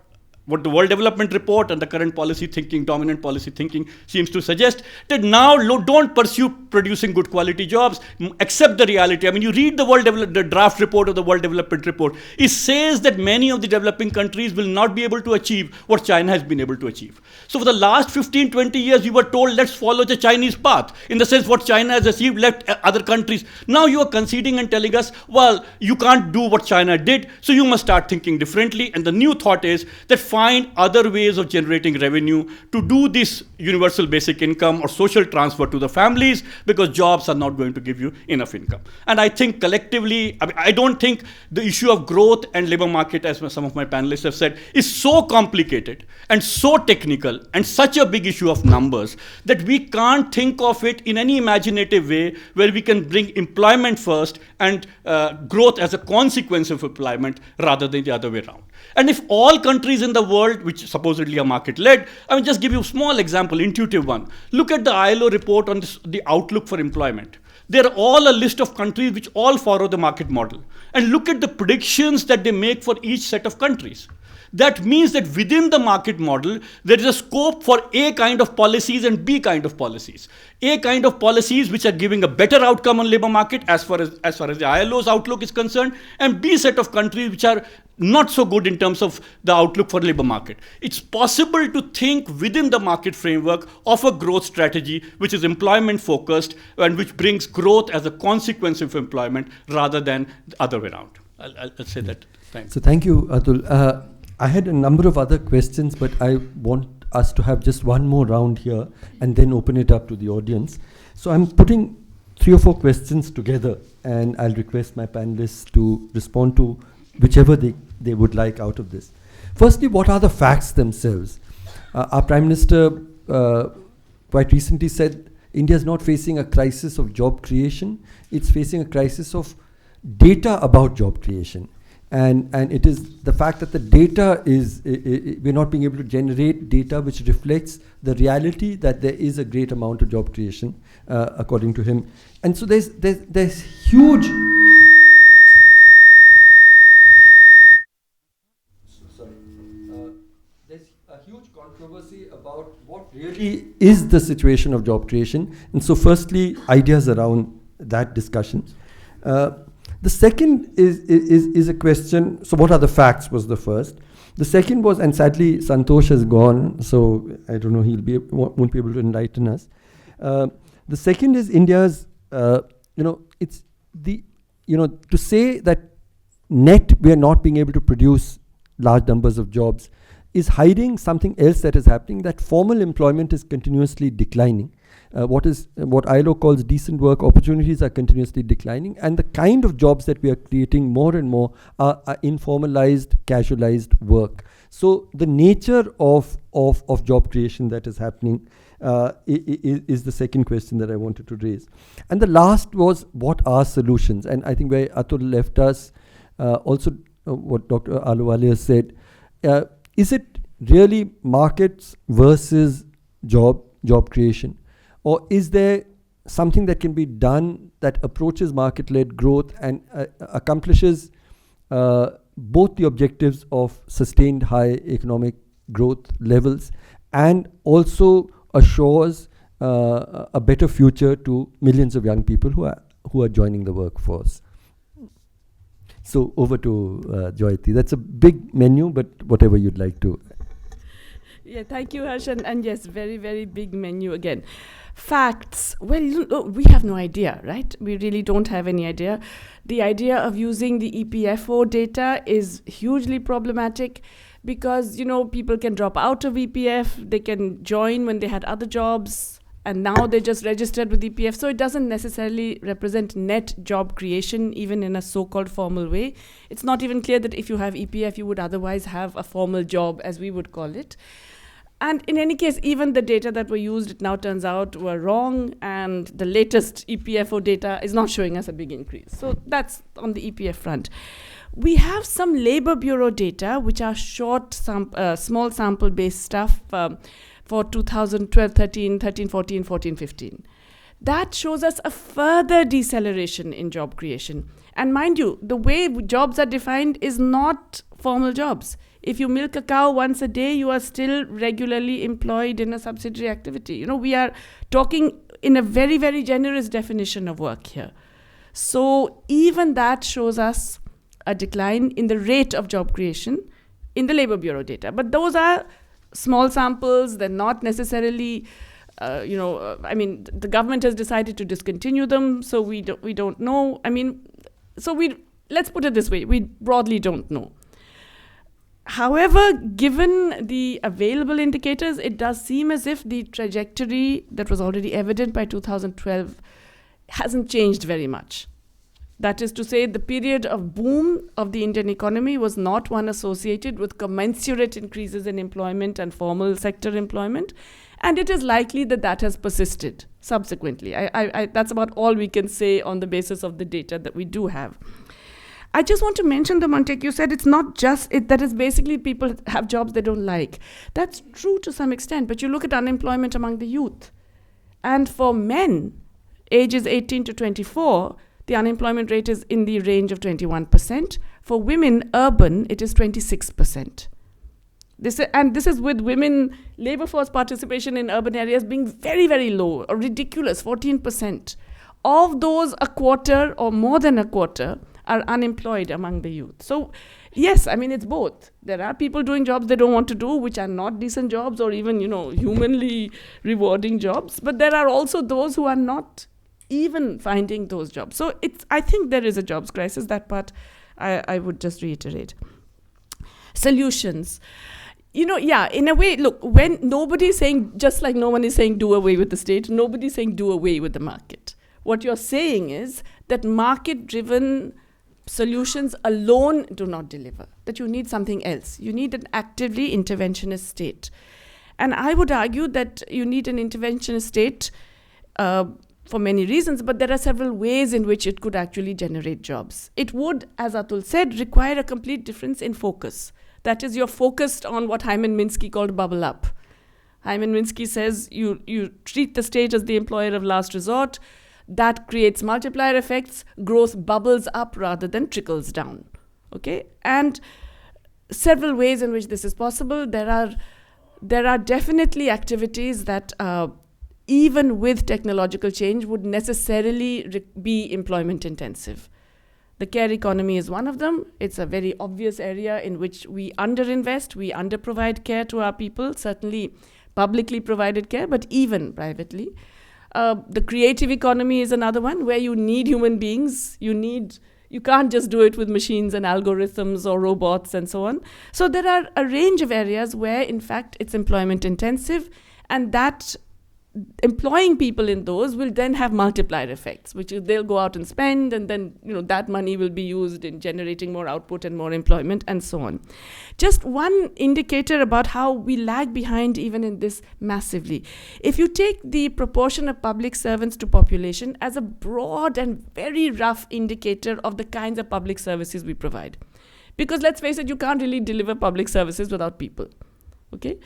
the World Development Report and the current policy thinking, dominant policy thinking, seems to suggest, that now don't pursue producing good quality jobs, accept the reality. I mean, you read the draft report of the World Development Report. It says that many of the developing countries will not be able to achieve what China has been able to achieve. So for the last 15, 20 years, we were told, let's follow the Chinese path. In the sense, what China has achieved, left other countries. Now you are conceding and telling us, well, you can't do what China did, so you must start thinking differently. And the new thought is that find other ways of generating revenue to do this universal basic income or social transfer to the families, because jobs are not going to give you enough income. And I think collectively, I don't think the issue of growth and labor market, as some of my panelists have said, is so complicated and so technical and such a big issue of numbers that we can't think of it in any imaginative way where we can bring employment first and growth as a consequence of employment rather than the other way around. And if all countries in the world, which supposedly are market-led, I will just give you a small example, intuitive one. Look at the ILO report on the outlook for employment. They're all a list of countries which all follow the market model. And look at the predictions that they make for each set of countries. That means that within the market model, there is a scope for A kind of policies and B kind of policies. A kind of policies which are giving a better outcome on labor market as far as the ILO's outlook is concerned, and B set of countries which are not so good in terms of the outlook for labor market. It's possible to think within the market framework of a growth strategy which is employment focused and which brings growth as a consequence of employment rather than the other way around. I'll say that. Thanks. So thank you, Atul. I had a number of other questions, but I want us to have just one more round here and then open it up to the audience. So I'm putting 3 or 4 questions together, and I'll request my panelists to respond to whichever they would like out of this. Firstly, what are the facts themselves? Our Prime Minister quite recently said India is not facing a crisis of job creation, it's facing a crisis of data about job creation. And it is the fact that the data is, we're not being able to generate data which reflects the reality that there is a great amount of job creation, according to him. And so there's huge... there's a huge controversy about what really is the situation of job creation. And so firstly, ideas around that discussion. The second is a question, so what are the facts was the first. The second was, and sadly Santosh has gone, so I don't know, won't be able to enlighten us. The second is India's, it's the, to say that net we are not being able to produce large numbers of jobs is hiding something else that is happening, that formal employment is continuously declining. What ILO calls decent work opportunities are continuously declining, and the kind of jobs that we are creating more and more are informalized, casualized work. So the nature of job creation that is happening is the second question that I wanted to raise. And the last was, what are solutions? And I think where Atul left us, also what Dr. Ahluwalia said, is it really markets versus job creation? Or is there something that can be done that approaches market-led growth and accomplishes both the objectives of sustained high economic growth levels and also assures a better future to millions of young people who are joining the workforce? So over to Jayati. That's a big menu, but whatever you'd like to. Yeah, thank you, Harsh. And yes, very, very big menu again. Facts. Well, we have no idea, right? We really don't have any idea. The idea of using the EPFO data is hugely problematic because, people can drop out of EPF, they can join when they had other jobs, and now they just registered with EPF. So it doesn't necessarily represent net job creation, even in a so-called formal way. It's not even clear that if you have EPF, you would otherwise have a formal job, as we would call it. And in any case, even the data that were used, it now turns out, were wrong, and the latest EPFO data is not showing us a big increase. So that's on the EPF front. We have some Labour Bureau data, which are short, small sample-based stuff for 2012, 13, 14, 14, 15. That shows us a further deceleration in job creation. And mind you, the way jobs are defined is not formal jobs. If you milk a cow once a day, you are still regularly employed in a subsidiary activity. We are talking in a very, very generous definition of work here. So even that shows us a decline in the rate of job creation in the Labour Bureau data. But those are small samples. They're not necessarily, the government has decided to discontinue them, so we don't know. Let's put it this way, we broadly don't know. However, given the available indicators, it does seem as if the trajectory that was already evident by 2012 hasn't changed very much. That is to say, the period of boom of the Indian economy was not one associated with commensurate increases in employment and formal sector employment, and it is likely that that has persisted subsequently. That's about all we can say on the basis of the data that we do have. I just want to mention, Montek, you said it's not just that is basically people have jobs they don't like. That's true to some extent, but you look at unemployment among the youth. And for men, ages 18 to 24, the unemployment rate is in the range of 21%. For women, urban, it is 26%. This is with women labor force participation in urban areas being very, very low, or ridiculous, 14%. Of those, a quarter or more than a quarter are unemployed among the youth. So yes, it's both. There are people doing jobs they don't want to do, which are not decent jobs or even, humanly rewarding jobs. But there are also those who are not even finding those jobs. So I think there is a jobs crisis. That part I would just reiterate. Solutions. In a way, look, when nobody's saying, just like no one is saying do away with the state, nobody's saying do away with the market. What you're saying is that market-driven solutions alone do not deliver, that you need something else. You need an actively interventionist state. And I would argue that you need an interventionist state for many reasons, but there are several ways in which it could actually generate jobs. It would, as Atul said, require a complete difference in focus. That is, you're focused on what Hyman Minsky called bubble up. Hyman Minsky says you treat the state as the employer of last resort. That creates multiplier effects. Growth bubbles up rather than trickles down. Okay? And several ways in which this is possible. There are definitely activities that even with technological change would necessarily be employment intensive. The care economy is one of them. It's a very obvious area in which we underinvest, we underprovide care to our people, certainly publicly provided care, but even privately. The creative economy is another one where you need human beings. You can't just do it with machines and algorithms or robots and so on. So there are a range of areas where, in fact, it's employment intensive, and that employing people in those will then have multiplier effects, which is they'll go out and spend, and then that money will be used in generating more output and more employment and so on. Just one indicator about how we lag behind even in this massively. If you take the proportion of public servants to population as a broad and very rough indicator of the kinds of public services we provide. Because let's face it, you can't really deliver public services without people. Okay?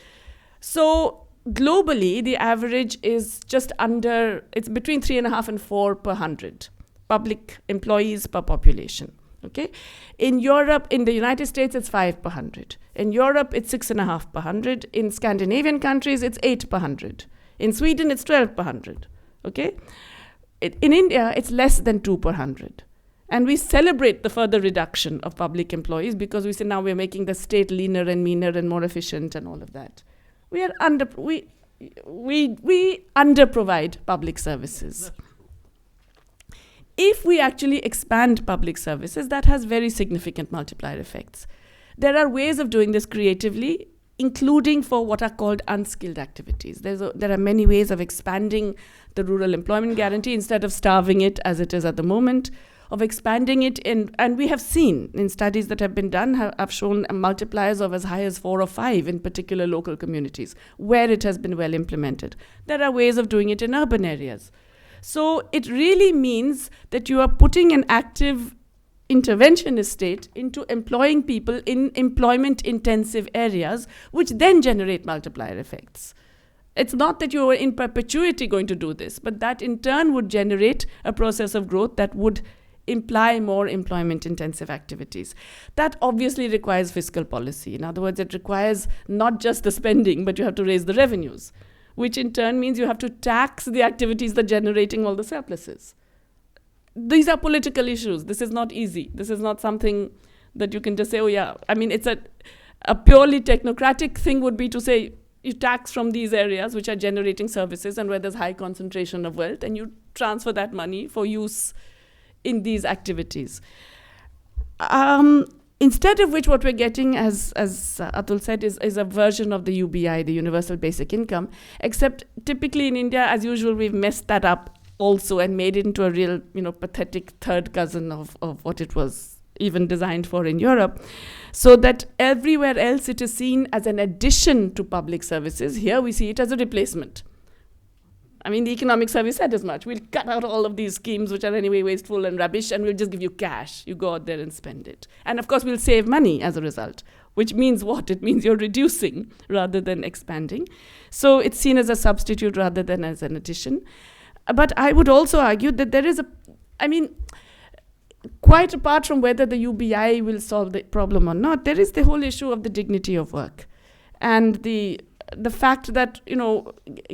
So globally, the average is it's between 3.5 and 4 per 100 public employees per population. Okay, in Europe, in the United States, it's 5 per 100. In Europe, it's 6.5 per 100. In Scandinavian countries, it's 8 per 100. In Sweden, it's 12 per 100. Okay, in India, it's less than 2 per 100. And we celebrate the further reduction of public employees because we say now we're making the state leaner and meaner and more efficient and all of that. We underprovide public services. If we actually expand public services, that has very significant multiplier effects. There are ways of doing this creatively, including for what are called unskilled activities. There are many ways of expanding the rural employment guarantee instead of starving it as it is at the moment, of expanding it and we have seen in studies that have been done have shown multipliers of as high as 4 or 5 in particular local communities where it has been well implemented. There are ways of doing it in urban areas. So it really means that you are putting an active interventionist state into employing people in employment intensive areas, which then generate multiplier effects. It's not that you are in perpetuity going to do this, but that in turn would generate a process of growth that would imply more employment-intensive activities. That obviously requires fiscal policy. In other words, it requires not just the spending, but you have to raise the revenues, which in turn means you have to tax the activities that are generating all the surpluses. These are political issues. This is not easy. This is not something that you can just say, oh yeah. I mean, it's a purely technocratic thing would be to say, you tax from these areas which are generating services and where there's high concentration of wealth, and you transfer that money for use in these activities. Instead of which what we're getting, as Atul said, is a version of the UBI, the Universal Basic Income, except typically in India, as usual, we've messed that up also and made it into a real, pathetic third cousin of what it was even designed for in Europe, so that everywhere else it is seen as an addition to public services. Here we see it as a replacement. I mean, the Economic Survey said as much. We'll cut out all of these schemes which are anyway wasteful and rubbish, and we'll just give you cash. You go out there and spend it. And of course, we'll save money as a result, which means what? It means you're reducing rather than expanding. So it's seen as a substitute rather than as an addition. But I would also argue that there is quite apart from whether the UBI will solve the problem or not, there is the whole issue of the dignity of work. And the fact that,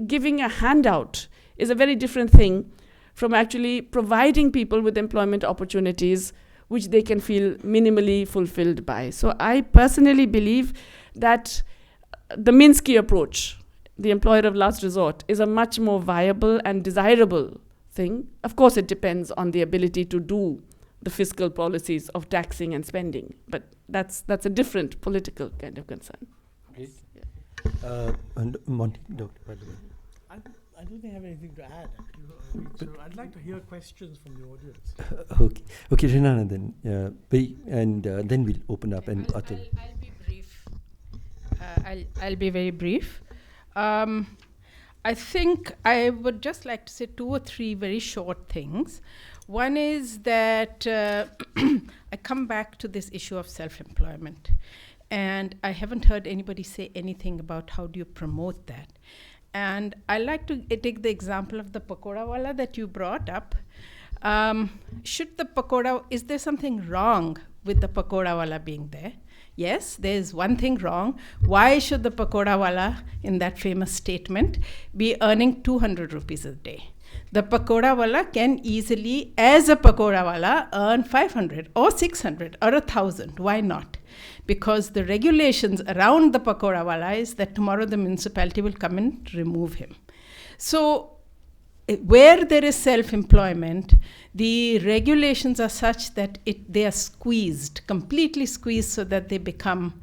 giving a handout is a very different thing from actually providing people with employment opportunities which they can feel minimally fulfilled by. So I personally believe that the Minsky approach, the employer of last resort, is a much more viable and desirable thing. Of course, it depends on the ability to do the fiscal policies of taxing and spending, but that's a different political kind of concern. Great. And Montek, Dr. by the way. I don't think I have anything to add. So I'd like to hear questions from the audience. Okay, Renana then. Then we'll open up and Atul. I'll be brief. I'll be very brief. I think I would just like to say 2 or 3 very short things. One is that I come back to this issue of self-employment. And I haven't heard anybody say anything about how do you promote that. And I like to take the example of the pakoda wala that you brought up. Is there something wrong with the pakoda wala being there? Yes, there's one thing wrong. Why should the pakoda wala, in that famous statement, be earning 200 rupees a day? The pakoda wala can easily, as a pakoda wala, earn 500 or 600 or 1,000. Why not? Because the regulations around the pakoda wala is that tomorrow the municipality will come and remove him. So where there is self-employment, the regulations are such that they are squeezed, completely squeezed, so that they become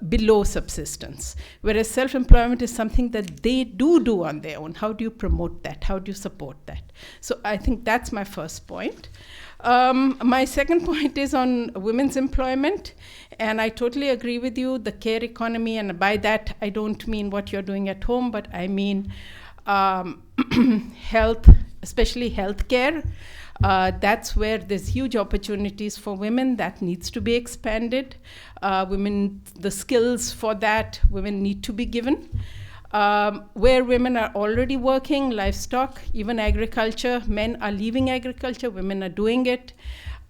below subsistence. Whereas self-employment is something that they do on their own. How do you promote that? How do you support that? So I think that's my first point. My second point is on women's employment, and I totally agree with you, the care economy, and by that I don't mean what you're doing at home, but I mean health, especially healthcare. That's where there's huge opportunities for women that needs to be expanded. Women, the skills for that, women need to be given. Where women are already working, livestock, even agriculture, men are leaving agriculture, women are doing it.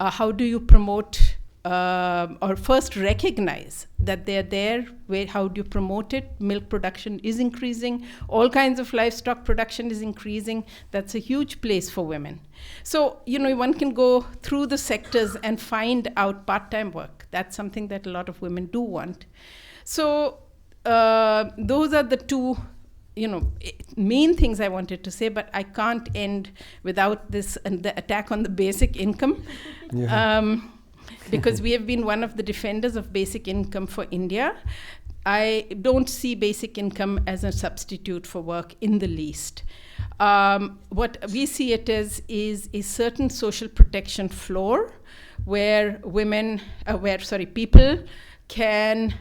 How do you promote or first recognize that they're there? How do you promote it? Milk production is increasing. All kinds of livestock production is increasing. That's a huge place for women. So, one can go through the sectors and find out part-time work. That's something that a lot of women do want. So, those are the 2 main things I wanted to say, but I can't end without this and the attack on the basic income. Yeah. Because we have been one of the defenders of basic income for India. I don't see basic income as a substitute for work in the least. What we see it as is a certain social protection floor where people can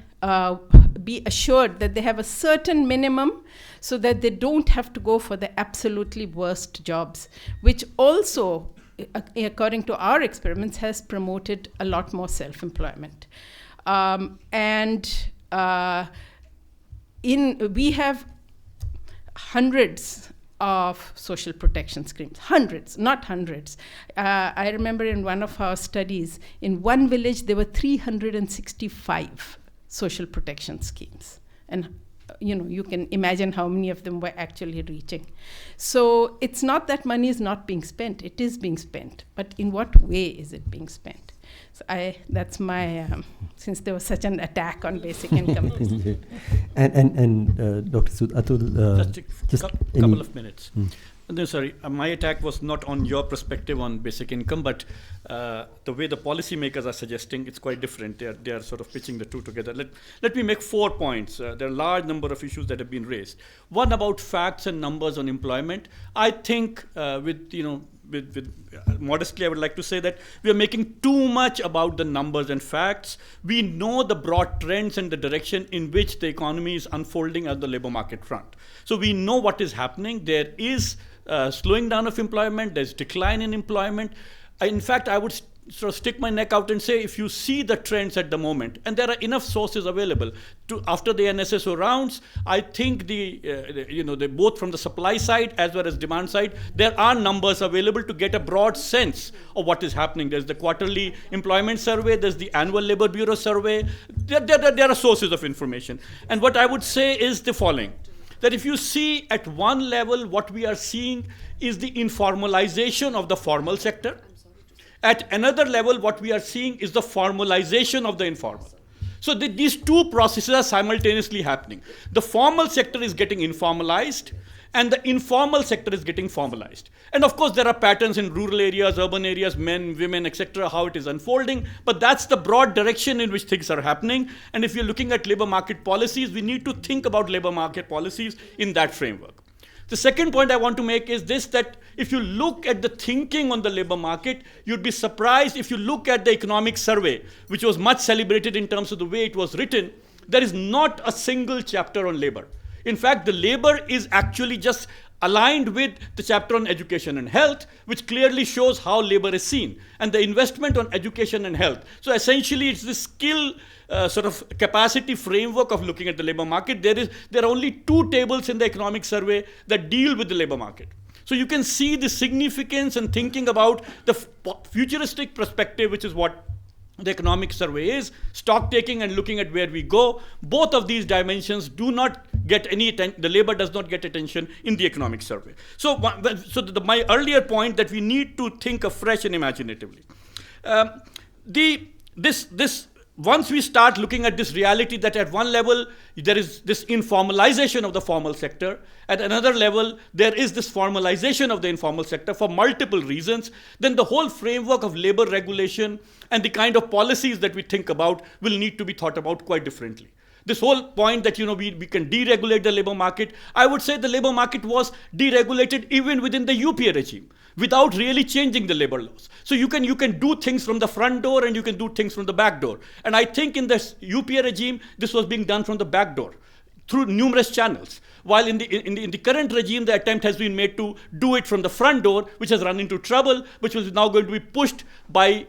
be assured that they have a certain minimum so that they don't have to go for the absolutely worst jobs, which also, according to our experiments, has promoted a lot more self-employment. We have hundreds of social protection schemes, hundreds, not hundreds. I remember in one of our studies, in one village, there were 365 social protection schemes. And you can imagine how many of them were actually reaching. So it's not that money is not being spent, it is being spent, but in what way is it being spent? So that's my, since there was such an attack on basic income. And Dr. Sood, Atul, just a couple of minutes. No, sorry, my attack was not on your perspective on basic income, but the way the policymakers are suggesting, it's quite different. They are sort of pitching the 2 together. Let me make 4 points. There are a large number of issues that have been raised. One about facts and numbers on employment. I think modestly, I would like to say that we are making too much about the numbers and facts. We know the broad trends and the direction in which the economy is unfolding at the labor market front. So we know what is happening. There is slowing down of employment, there's decline in employment. In fact, I would sort of stick my neck out and say, if you see the trends at the moment, and there are enough sources available after the NSSO rounds, I think both from the supply side as well as demand side, there are numbers available to get a broad sense of what is happening. There's the quarterly employment survey, there's the annual labor bureau survey. There are sources of information. And what I would say is the following, that if you see at one level, what we are seeing is the informalization of the formal sector. At another level, what we are seeing is the formalization of the informal. So these 2 processes are simultaneously happening. The formal sector is getting informalized, and the informal sector is getting formalized. And of course, there are patterns in rural areas, urban areas, men, women, etc., how it is unfolding. But that's the broad direction in which things are happening. And if you're looking at labor market policies, we need to think about labor market policies in that framework. The second point I want to make is this, that if you look at the thinking on the labor market, you'd be surprised if you look at the economic survey, which was much celebrated in terms of the way it was written, there is not a single chapter on labor. In fact, the labor is actually just aligned with the chapter on education and health, which clearly shows how labor is seen, and the investment on education and health. So essentially, it's the skill sort of capacity framework of looking at the labor market. There are only 2 tables in the economic survey that deal with the labor market. So you can see the significance and thinking about the futuristic perspective, which is what the economic survey is, stock taking and looking at where we go. Both of these dimensions do not get any attention, the labor does not get attention in the economic survey. So, my earlier point that we need to think afresh and imaginatively. Once we start looking at this reality that at one level there is this informalization of the formal sector, at another level there is this formalization of the informal sector for multiple reasons, then the whole framework of labor regulation and the kind of policies that we think about will need to be thought about quite differently. This whole point that we can deregulate the labor market, I would say the labor market was deregulated even within the UPA regime, without really changing the labor laws. So you can do things from the front door and you can do things from the back door. And I think in the UPA regime, this was being done from the back door through numerous channels. While in the current regime, the attempt has been made to do it from the front door, which has run into trouble, which is now going to be pushed by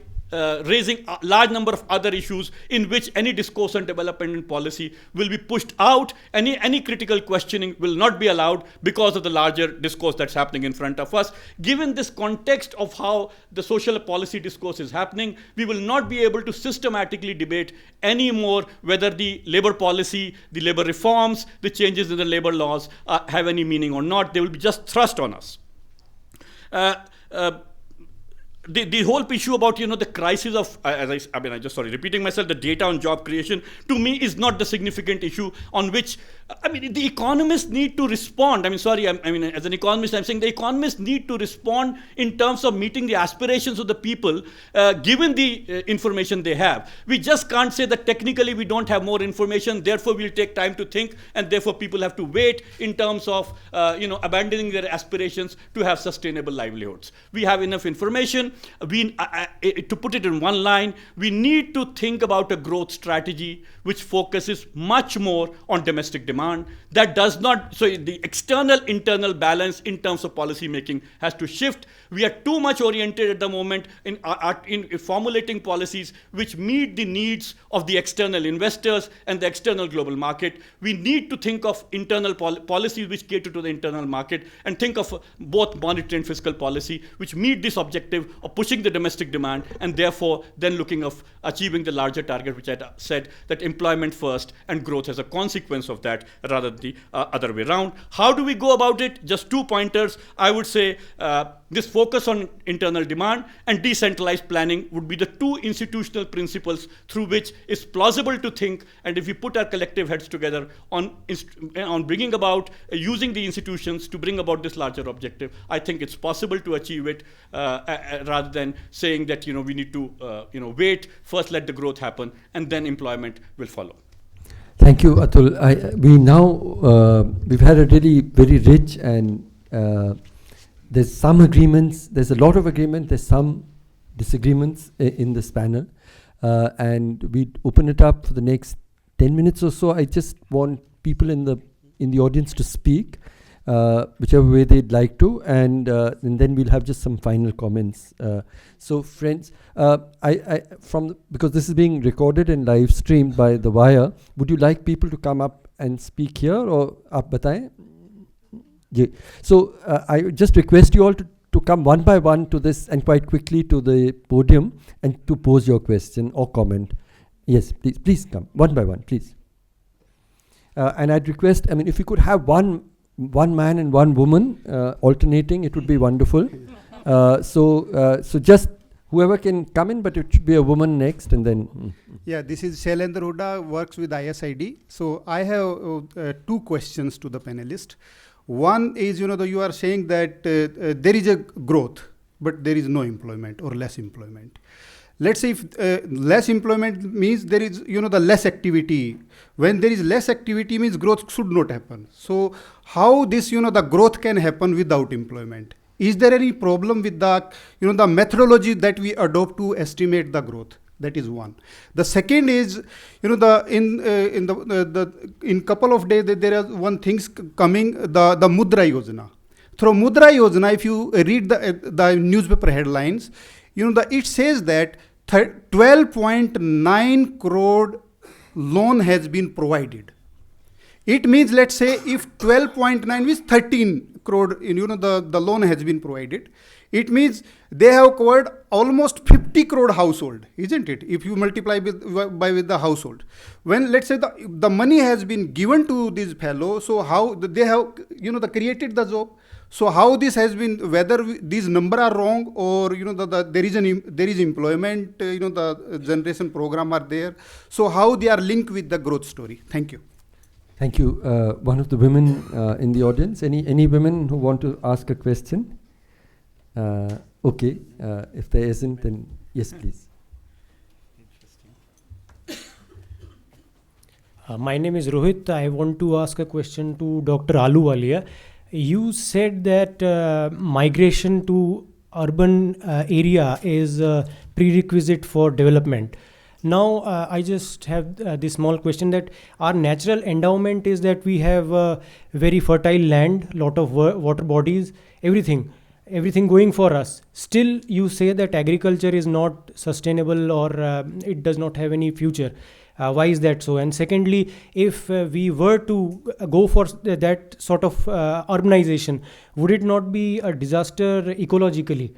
raising a large number of other issues in which any discourse on development and policy will be pushed out. Any critical questioning will not be allowed because of the larger discourse that's happening in front of us. Given this context of how the social policy discourse is happening, we will not be able to systematically debate anymore whether the labor policy, the labor reforms, the changes in the labor laws have any meaning or not. They will be just thrust on us. The whole issue about the crisis of repeating myself, the data on job creation to me is not the significant issue on which the economists need to respond. As an economist, I'm saying the economists need to respond in terms of meeting the aspirations of the people given the information they have. We just can't say that technically we don't have more information, therefore we'll take time to think, and therefore people have to wait in terms of abandoning their aspirations to have sustainable livelihoods. We have enough information. To put it in one line, we need to think about a growth strategy which focuses much more on domestic demand. That does not, so the external-internal balance in terms of policy making has to shift. We are too much oriented at the moment in formulating policies which meet the needs of the external investors and the external global market. We need to think of internal policies which cater to the internal market, and think of both monetary and fiscal policy which meet this objective of pushing the domestic demand, and therefore then looking of achieving the larger target, which I said, that employment first and growth as a consequence of that, rather than the other way around. How do we go about it? Just 2 pointers. I would say this focus on internal demand and decentralized planning would be the 2 institutional principles through which it's plausible to think, and if we put our collective heads together on bringing about, using the institutions to bring about this larger objective, I think it's possible to achieve it rather than saying that we need to wait, first let the growth happen, and then employment will follow. Thank you, Atul. We've had a really very rich and there's some agreements, there's a lot of agreement, there's some disagreements in this panel. And we open it up for the next 10 minutes or so. I just want people in the audience to speak, whichever way they'd like to, and then we'll have just some final comments. So friends, because this is being recorded and live streamed by The Wire, would you like people to come up and speak here, or aap bataएं? Yeah. So I just request you all to come one by one to this, and quite quickly to the podium, and to pose your question or comment. Yes, please come one by one, please. And I'd request, if you could have one man and one woman alternating, it would be wonderful. So just whoever can come in, but it should be a woman next, and then. Yeah, this is Shailendra Huda, works with ISID. So I have 2 questions to the panelist. One is, you are saying that there is a growth, but there is no employment or less employment. Let's say if less employment means there is, the less activity. When there is less activity means growth should not happen. So how this, the growth can happen without employment? Is there any problem with the, the methodology that we adopt to estimate the growth? That is one. The second is, in couple of days there is one things coming, the Mudra Yojana. Through Mudra Yojana, if you read the newspaper headlines, it says that 12.9 crore loan has been provided. It means, let's say, if 12.9 means 13 crore, the loan has been provided. It means they have covered almost 50 crore household, isn't it? If you multiply with the household. When, let's say, the money has been given to this fellow, so how they have, created the job. So how this has been, whether these numbers are wrong or, there is employment, the generation program are there. So how they are linked with the growth story. Thank you. Thank you. One of the women in the audience, any women who want to ask a question? Okay, if there isn't, then yes, please. My name is Rohit. I want to ask a question to Dr. Ahluwalia. You said that migration to urban area is a prerequisite for development. Now, I just have this small question, that our natural endowment is that we have very fertile land, lot of water bodies, everything going for us. Still, you say that agriculture is not sustainable or it does not have any future. Why is that so? And secondly, if we were to go for that sort of urbanization, would it not be a disaster ecologically?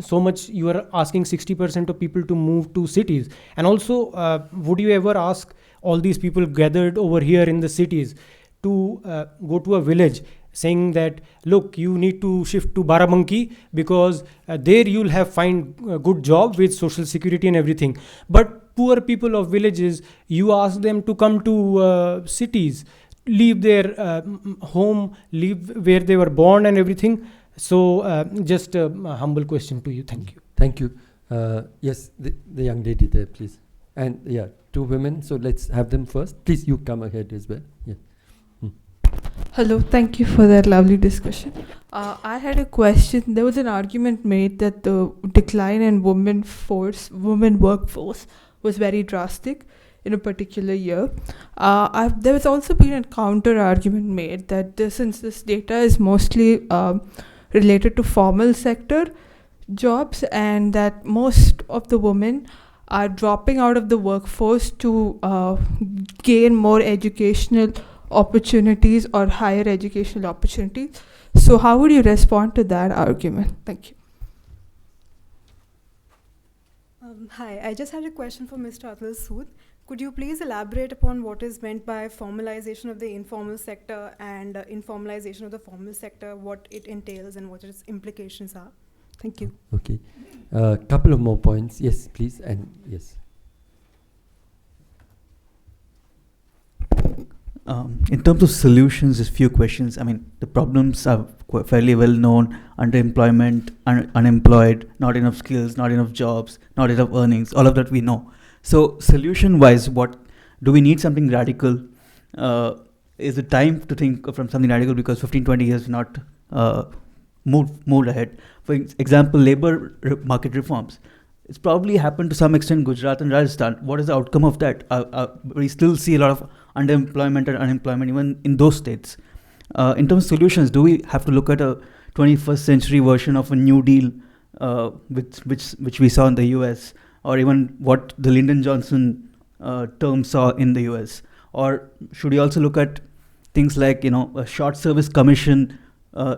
So much you are asking 60% of people to move to cities. And also, would you ever ask all these people gathered over here in the cities to go to a village, saying that, look, you need to shift to Barabanki because there you'll find a good job with social security and everything. But poor people of villages, you ask them to come to cities, leave their home, leave where they were born and everything. So just a humble question to you. Thank you. Thank you. Yes, the young lady there, please. And yeah, two women. So let's have them first. Please, you come ahead as well. Yeah. Hello, thank you for that lovely discussion. I had a question. There was an argument made that the decline in women workforce was very drastic in a particular year. There has also been a counter argument made that since this data is mostly related to formal sector jobs, and that most of the women are dropping out of the workforce to gain more educational opportunities or higher educational opportunities. So how would you respond to that argument? Thank you. Hi, I just had a question for Mr. Atul Sood. Could you please elaborate upon what is meant by formalization of the informal sector and informalization of the formal sector, what it entails and what its implications are? Thank you. Okay. Couple of more points. Yes, please. And yes. In terms of solutions, there's few questions. I mean, the problems are fairly well known: underemployment, unemployed, not enough skills, not enough jobs, not enough earnings. All of that we know. So, solution-wise, what do we need? Something radical? Is it time to think from something radical, because 15-20 years not moved ahead? For example, labor market reforms. It's probably happened to some extent in Gujarat and Rajasthan. What is the outcome of that? We still see a lot of underemployment and unemployment even in those states. In terms of solutions, do we have to look at a 21st century version of a New Deal, which we saw in the US, or even what the Lyndon Johnson term saw in the US? Or should we also look at things like, a short service commission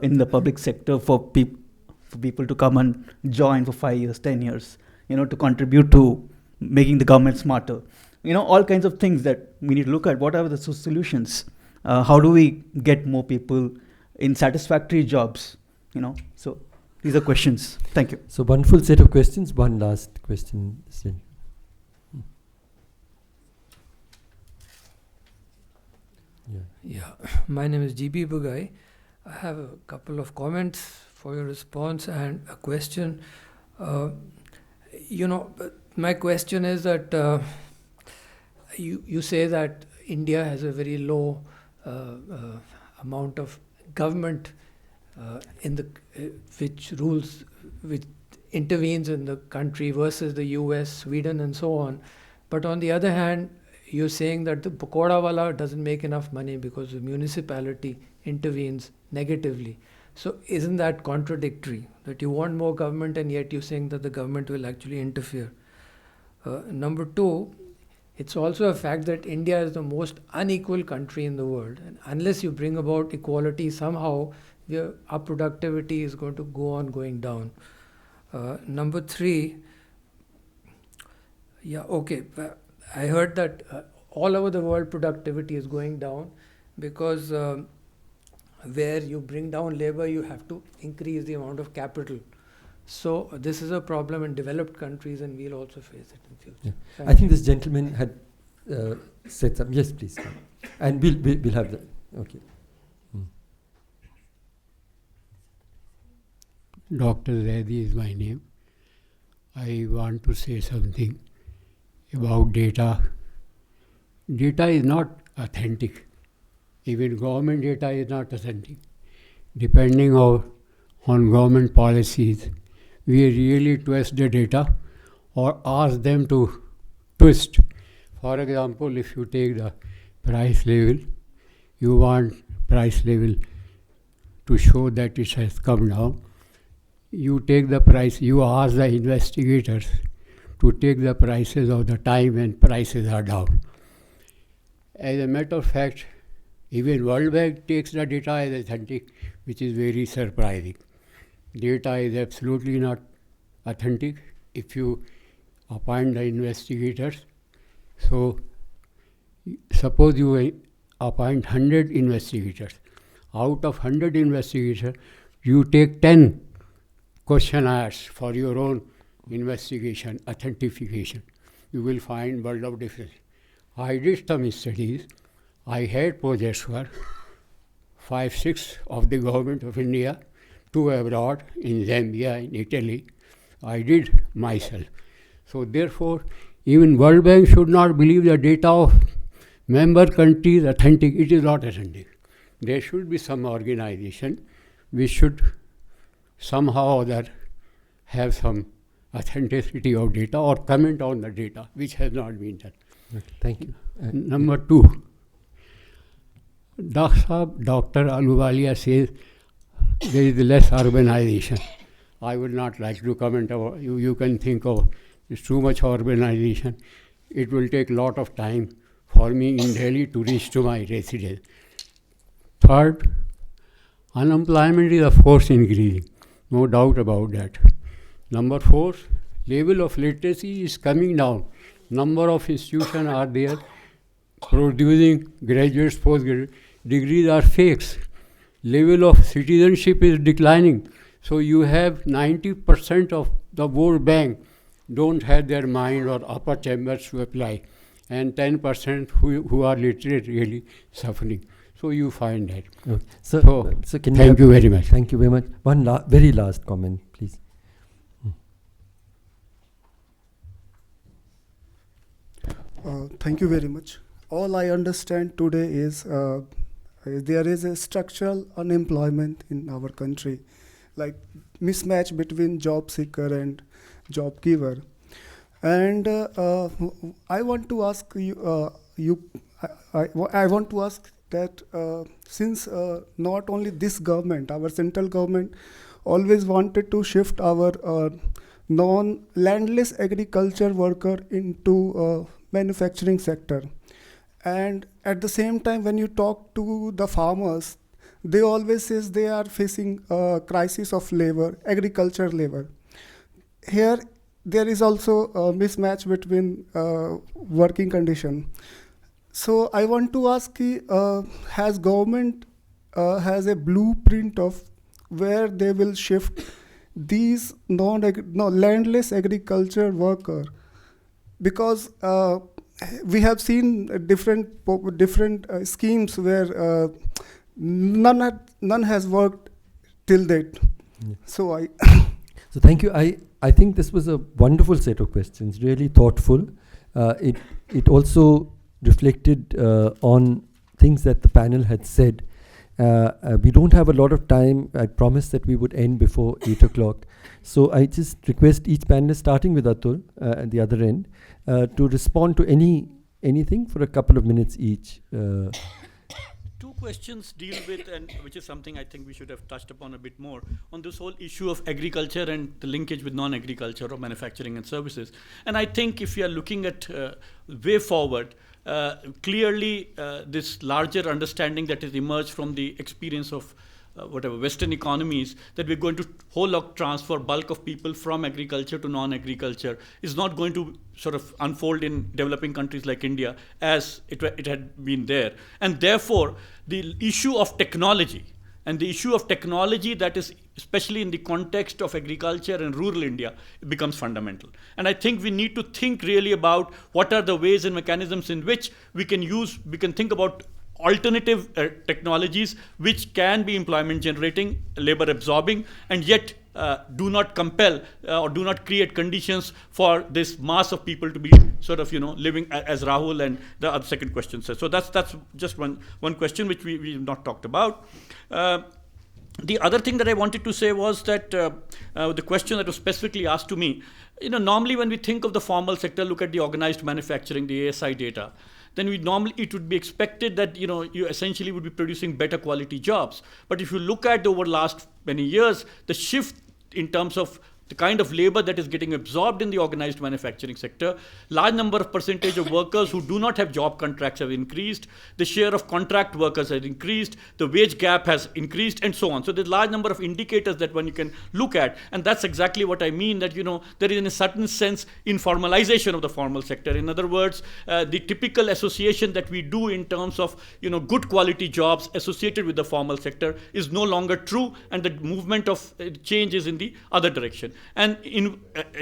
in the public sector for people to come and join for 5 years, 10 years, to contribute to making the government smarter? All kinds of things that we need to look at. What are the solutions? How do we get more people in satisfactory jobs? So these are questions. Thank you. So one full set of questions. One last question. Yeah. My name is GB Bugai. I have a couple of comments for your response and a question. My question is that you say that India has a very low amount of government which rules, which intervenes in the country versus the US, Sweden, and so on. But on the other hand, you're saying that the pakoda wala doesn't make enough money because the municipality intervenes negatively. So isn't that contradictory? That you want more government and yet you're saying that the government will actually interfere? Number two, it's also a fact that India is the most unequal country in the world. And unless you bring about equality, somehow our productivity is going to go on going down. Number three, I heard that all over the world productivity is going down because where you bring down labor, you have to increase the amount of capital. So this is a problem in developed countries, and we'll also face it in future. Yeah. I think this gentleman had said something. Yes, please. And we'll have that. Okay. Dr. Zaidi is my name. I want to say something about data. Data is not authentic. Even government data is not authentic. Depending on government policies, we really twist the data or ask them to twist. For example, if you take the price level, you want price level to show that it has come down. You take the price, you ask the investigators to take the prices of the time when prices are down. As a matter of fact, even World Bank takes the data as authentic, which is very surprising. Data is absolutely not authentic if you appoint the investigators. So, suppose you appoint 100 investigators. Out of 100 investigators, you take 10 questionnaires for your own investigation, authentication. You will find world of difference. I did some studies. I had projects for 5-6 of the government of India, 2 abroad, in Zambia, in Italy. I did myself. So therefore, even World Bank should not believe the data of member countries authentic. It is not authentic. There should be some organization which should somehow or other have some authenticity of data or comment on the data, which has not been done. Okay, thank you. Number 2, Dr. Ahluwalia says there is less urbanization. I would not like to comment about you can think of it's too much urbanization. It will take a lot of time for me in Delhi to reach to my residence. Third, unemployment is of course increasing, no doubt about that. Number 4, level of literacy is coming down. Number of institutions are there producing graduates, postgraduates. Degrees are fakes. Level of citizenship is declining. So you have 90% of the World Bank don't have their mind or upper chambers to apply, and 10% who are literate really suffering. So you find that. Okay. So can thank you very much. Thank you very much. One very last comment, please. Thank you very much. All I understand today is there is a structural unemployment in our country, like mismatch between job seeker and job giver. And I want to ask I want to ask that since not only this government, our central government always wanted to shift our non-landless agriculture worker into manufacturing sector. And at the same time, when you talk to the farmers, they always says they are facing a crisis of labor, agriculture labor. Here, there is also a mismatch between working condition. So I want to ask, has government has a blueprint of where they will shift these landless agriculture worker? Because we have seen different schemes where none has worked till date. Yeah. So So thank you. I think this was a wonderful set of questions, really thoughtful. It also reflected on things that the panel had said. We don't have a lot of time. I promised that we would end before 8 o'clock. So I just request each panelist, starting with Atul at the other end, to respond to anything for a couple of minutes each. Two questions deal with, and which is something I think we should have touched upon a bit more, on this whole issue of agriculture and the linkage with non-agriculture or manufacturing and services. And I think if you are looking at way forward, clearly this larger understanding that has emerged from the experience of Western economies, that we're going to whole lot transfer bulk of people from agriculture to non-agriculture is not going to sort of unfold in developing countries like India as it had been there. And therefore, the issue of technology, and the issue of technology that is especially in the context of agriculture and rural India, it becomes fundamental. And I think we need to think really about what are the ways and mechanisms in which we can think about alternative technologies which can be employment generating, labor absorbing, and yet do not compel or do not create conditions for this mass of people to be sort of living as Rahul and the other second question says. So that's just one question which we have not talked about. The other thing that I wanted to say was that the question that was specifically asked to me, normally when we think of the formal sector, look at the organized manufacturing, the ASI data, then it would be expected that you essentially would be producing better quality jobs. But if you look at over the last many years, the shift in terms of the kind of labor that is getting absorbed in the organized manufacturing sector, large number of percentage of workers who do not have job contracts have increased, the share of contract workers has increased, the wage gap has increased, and so on. So there's a large number of indicators that one you can look at, and that's exactly what I mean, that there is in a certain sense informalization of the formal sector. In other words, the typical association that we do in terms of good quality jobs associated with the formal sector is no longer true, and the movement of change is in the other direction. And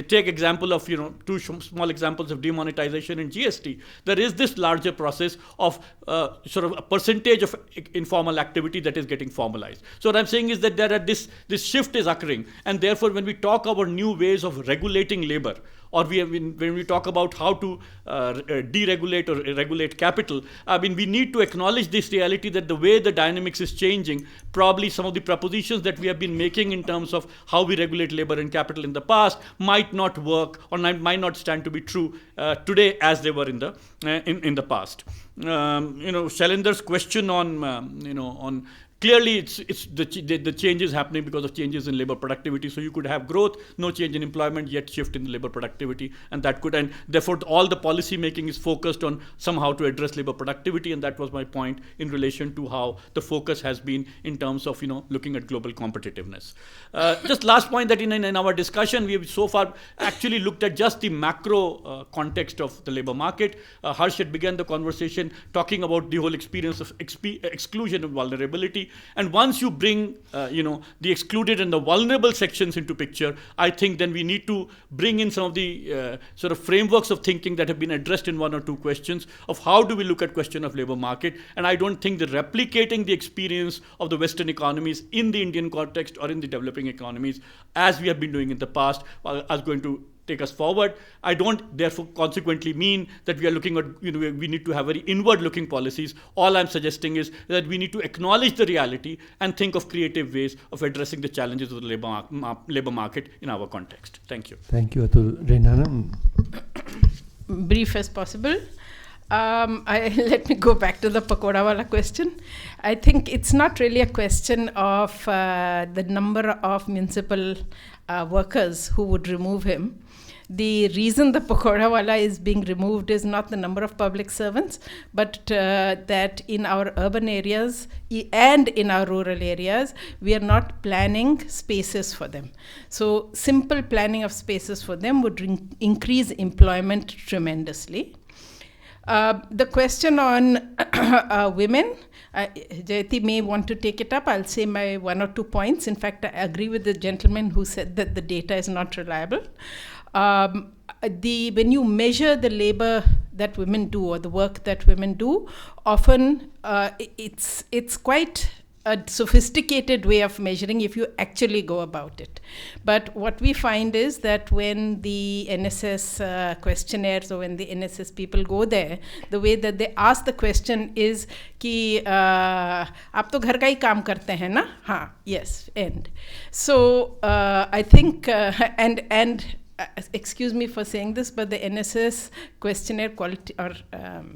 take example of two small examples of demonetization and GST. There is this larger process of sort of a percentage of informal activity that is getting formalized. So what I'm saying is that this shift is occurring, and therefore when we talk about new ways of regulating labor, or when we talk about how to deregulate or regulate capital, we need to acknowledge this reality that the way the dynamics is changing, probably some of the propositions that we have been making in terms of how we regulate labor and capital in the past might not work or might not stand to be true today as they were in the past. Shailender's question on clearly, it's the change is happening because of changes in labor productivity. So you could have growth, no change in employment, yet shift in the labor productivity, and therefore all the policy making is focused on somehow to address labor productivity, and that was my point in relation to how the focus has been in terms of looking at global competitiveness. Just last point, that in our discussion we have so far actually looked at just the macro context of the labor market. Harsh had begun the conversation talking about the whole experience of exclusion and vulnerability. And once you bring, the excluded and the vulnerable sections into picture, I think then we need to bring in some of the sort of frameworks of thinking that have been addressed in one or two questions of how do we look at question of labor market. And I don't think that replicating the experience of the Western economies in the Indian context or in the developing economies, as we have been doing in the past, is going to take us forward. I don't therefore consequently mean that we are looking at, we need to have very inward looking policies. All I'm suggesting is that we need to acknowledge the reality and think of creative ways of addressing the challenges of the labor market in our context. Thank you. Thank you, Atul. Renana? Brief as possible. Let me go back to the pakoda wala question. I think it's not really a question of the number of municipal workers who would remove him. The reason the pakoda wala is being removed is not the number of public servants, but that in our urban areas and in our rural areas, we are not planning spaces for them. So simple planning of spaces for them would increase employment tremendously. The question on women, Jayati may want to take it up. I'll say my 1 or 2 points. In fact, I agree with the gentleman who said that the data is not reliable. When you measure the labor that women do or the work that women do, often it's quite a sophisticated way of measuring if you actually go about it. But what we find is that when the NSS questionnaires or when the NSS people go there, the way that they ask the question is कि आप तो घर का ही काम करते हैं ना? हाँ, yes, end. So I think and excuse me for saying this, but the NSS questionnaire quality or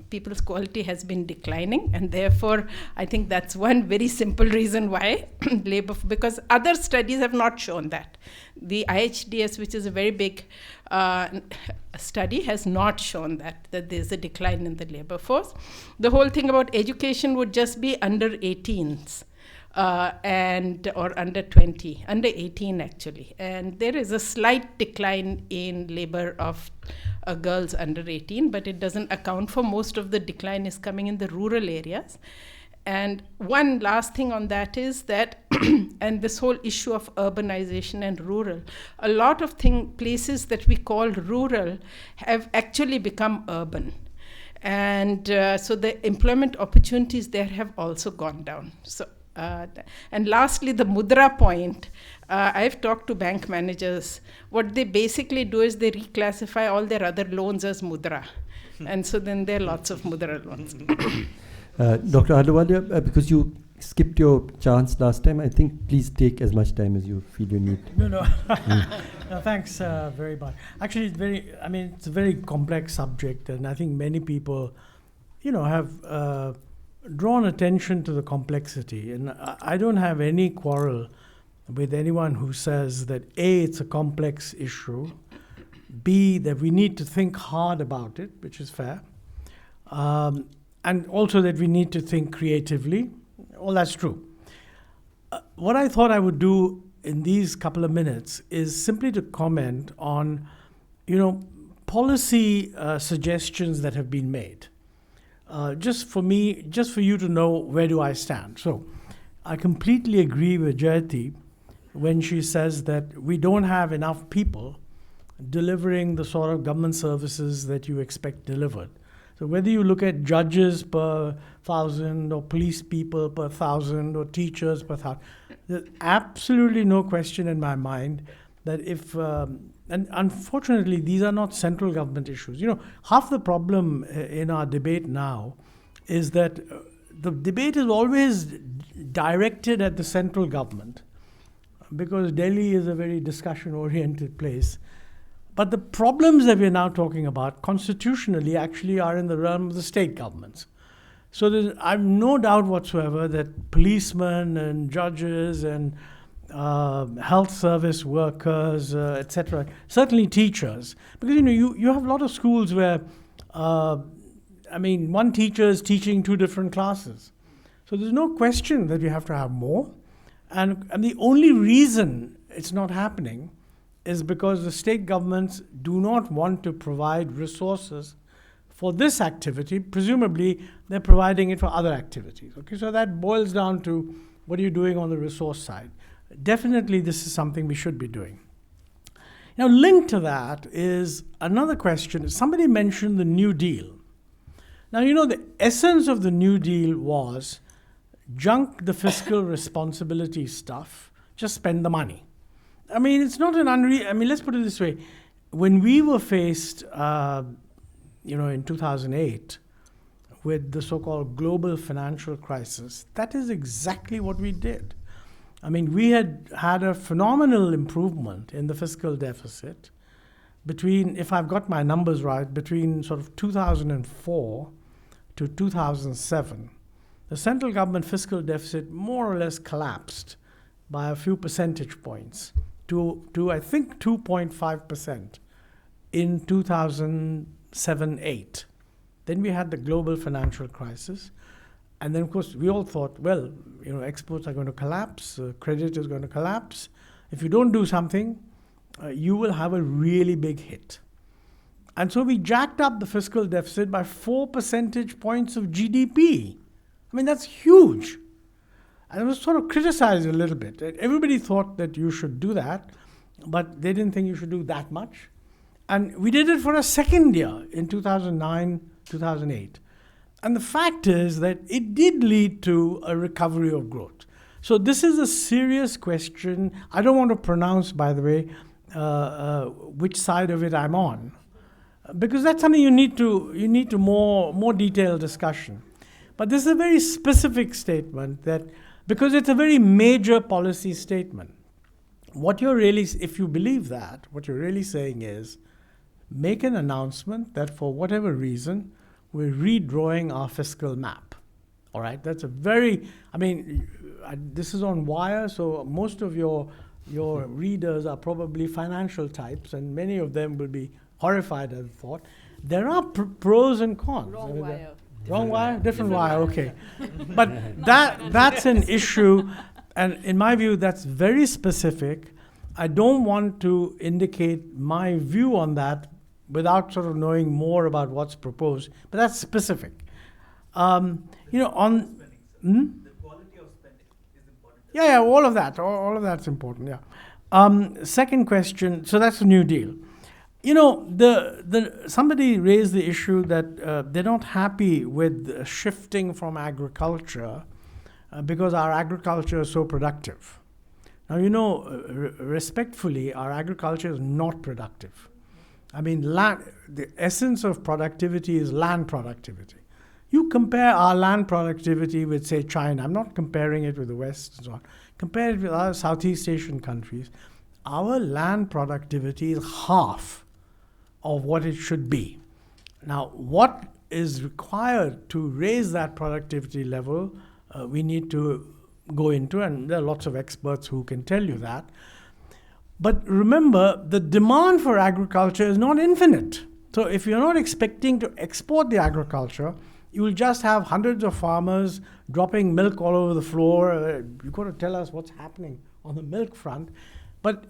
people's quality has been declining, and therefore I think that's one very simple reason why labor, because other studies have not shown that. The IHDS, which is a very big study, has not shown that there's a decline in the labor force. The whole thing about education would just be under 18s. Or under 20, under 18 actually. And there is a slight decline in labor of girls under 18, but it doesn't account for most of the decline is coming in the rural areas. And one last thing on that is that, and this whole issue of urbanization and rural, a lot of places that we call rural have actually become urban. And so the employment opportunities there have also gone down. So. And lastly, the mudra point. I've talked to bank managers. What they basically do is they reclassify all their other loans as mudra. And so then there are lots of mudra loans. Dr. Ahluwalia, because you skipped your chance last time, I think please take as much time as you feel you need. No. No, thanks very much. Actually, it's a very complex subject, and I think many people, have drawn attention to the complexity, and I don't have any quarrel with anyone who says that A, it's a complex issue, B, that we need to think hard about it, which is fair, and also that we need to think creatively. All that's true. What I thought I would do in these couple of minutes is simply to comment on, policy suggestions that have been made. Just for you to know where do I stand. So I completely agree with Jayati when she says that we don't have enough people delivering the sort of government services that you expect delivered. So whether you look at judges per 1,000 or police people per 1,000 or teachers per 1,000, there's absolutely no question in my mind that if and unfortunately, these are not central government issues. Half the problem in our debate now is that the debate is always directed at the central government because Delhi is a very discussion-oriented place. But the problems that we're now talking about constitutionally actually are in the realm of the state governments. So I have no doubt whatsoever that policemen and judges and health service workers, etc. Certainly teachers, because you have a lot of schools where, one teacher is teaching two different classes. So there's no question that we have to have more, and the only reason it's not happening is because the state governments do not want to provide resources for this activity. Presumably, they're providing it for other activities. Okay, so that boils down to what are you doing on the resource side? Definitely, this is something we should be doing. Now, linked to that is another question. Somebody mentioned the New Deal. Now, the essence of the New Deal was junk the fiscal responsibility stuff, just spend the money. It's not an unreal. Let's put it this way. When we were faced, in 2008, with the so-called global financial crisis, that is exactly what we did. We had a phenomenal improvement in the fiscal deficit between, if I've got my numbers right, between sort of 2004 to 2007. The central government fiscal deficit more or less collapsed by a few percentage points to I think 2.5% in 2007-8. Then we had the global financial crisis. And then, of course, we all thought, exports are going to collapse, credit is going to collapse. If you don't do something, you will have a really big hit. And so we jacked up the fiscal deficit by 4 percentage points of GDP. That's huge. And it was sort of criticized a little bit. Everybody thought that you should do that, but they didn't think you should do that much. And we did it for a second year in 2009, 2008. And the fact is that it did lead to a recovery of growth. So this is a serious question. I don't want to pronounce, by the way, which side of it I'm on, because that's something you need to more detailed discussion. But this is a very specific statement that, because it's a very major policy statement. What you're really, if you believe that, what you're really saying is, make an announcement that for whatever reason, we're redrawing our fiscal map. All right, that's a very, this is on Wire, so most of your readers are probably financial types, and many of them will be horrified at the thought. There are pros and cons. Wrong wire. Wrong wire? Different wire, okay. But that's an issue, and in my view, that's very specific. I don't want to indicate my view on that without sort of knowing more about what's proposed, but that's specific. On the quality of spending is important. Yeah, all of that. All of that's important, yeah. Second question, so that's the New Deal. Somebody raised the issue that they're not happy with shifting from agriculture because our agriculture is so productive. Now, respectfully, our agriculture is not productive. The essence of productivity is land productivity. You compare our land productivity with, say, China. I'm not comparing it with the West and so on. Compare it with other Southeast Asian countries. Our land productivity is half of what it should be. Now, what is required to raise that productivity level, we need to go into, and there are lots of experts who can tell you that. But remember, the demand for agriculture is not infinite. So if you're not expecting to export the agriculture, you will just have hundreds of farmers dropping milk all over the floor. You've got to tell us what's happening on the milk front. But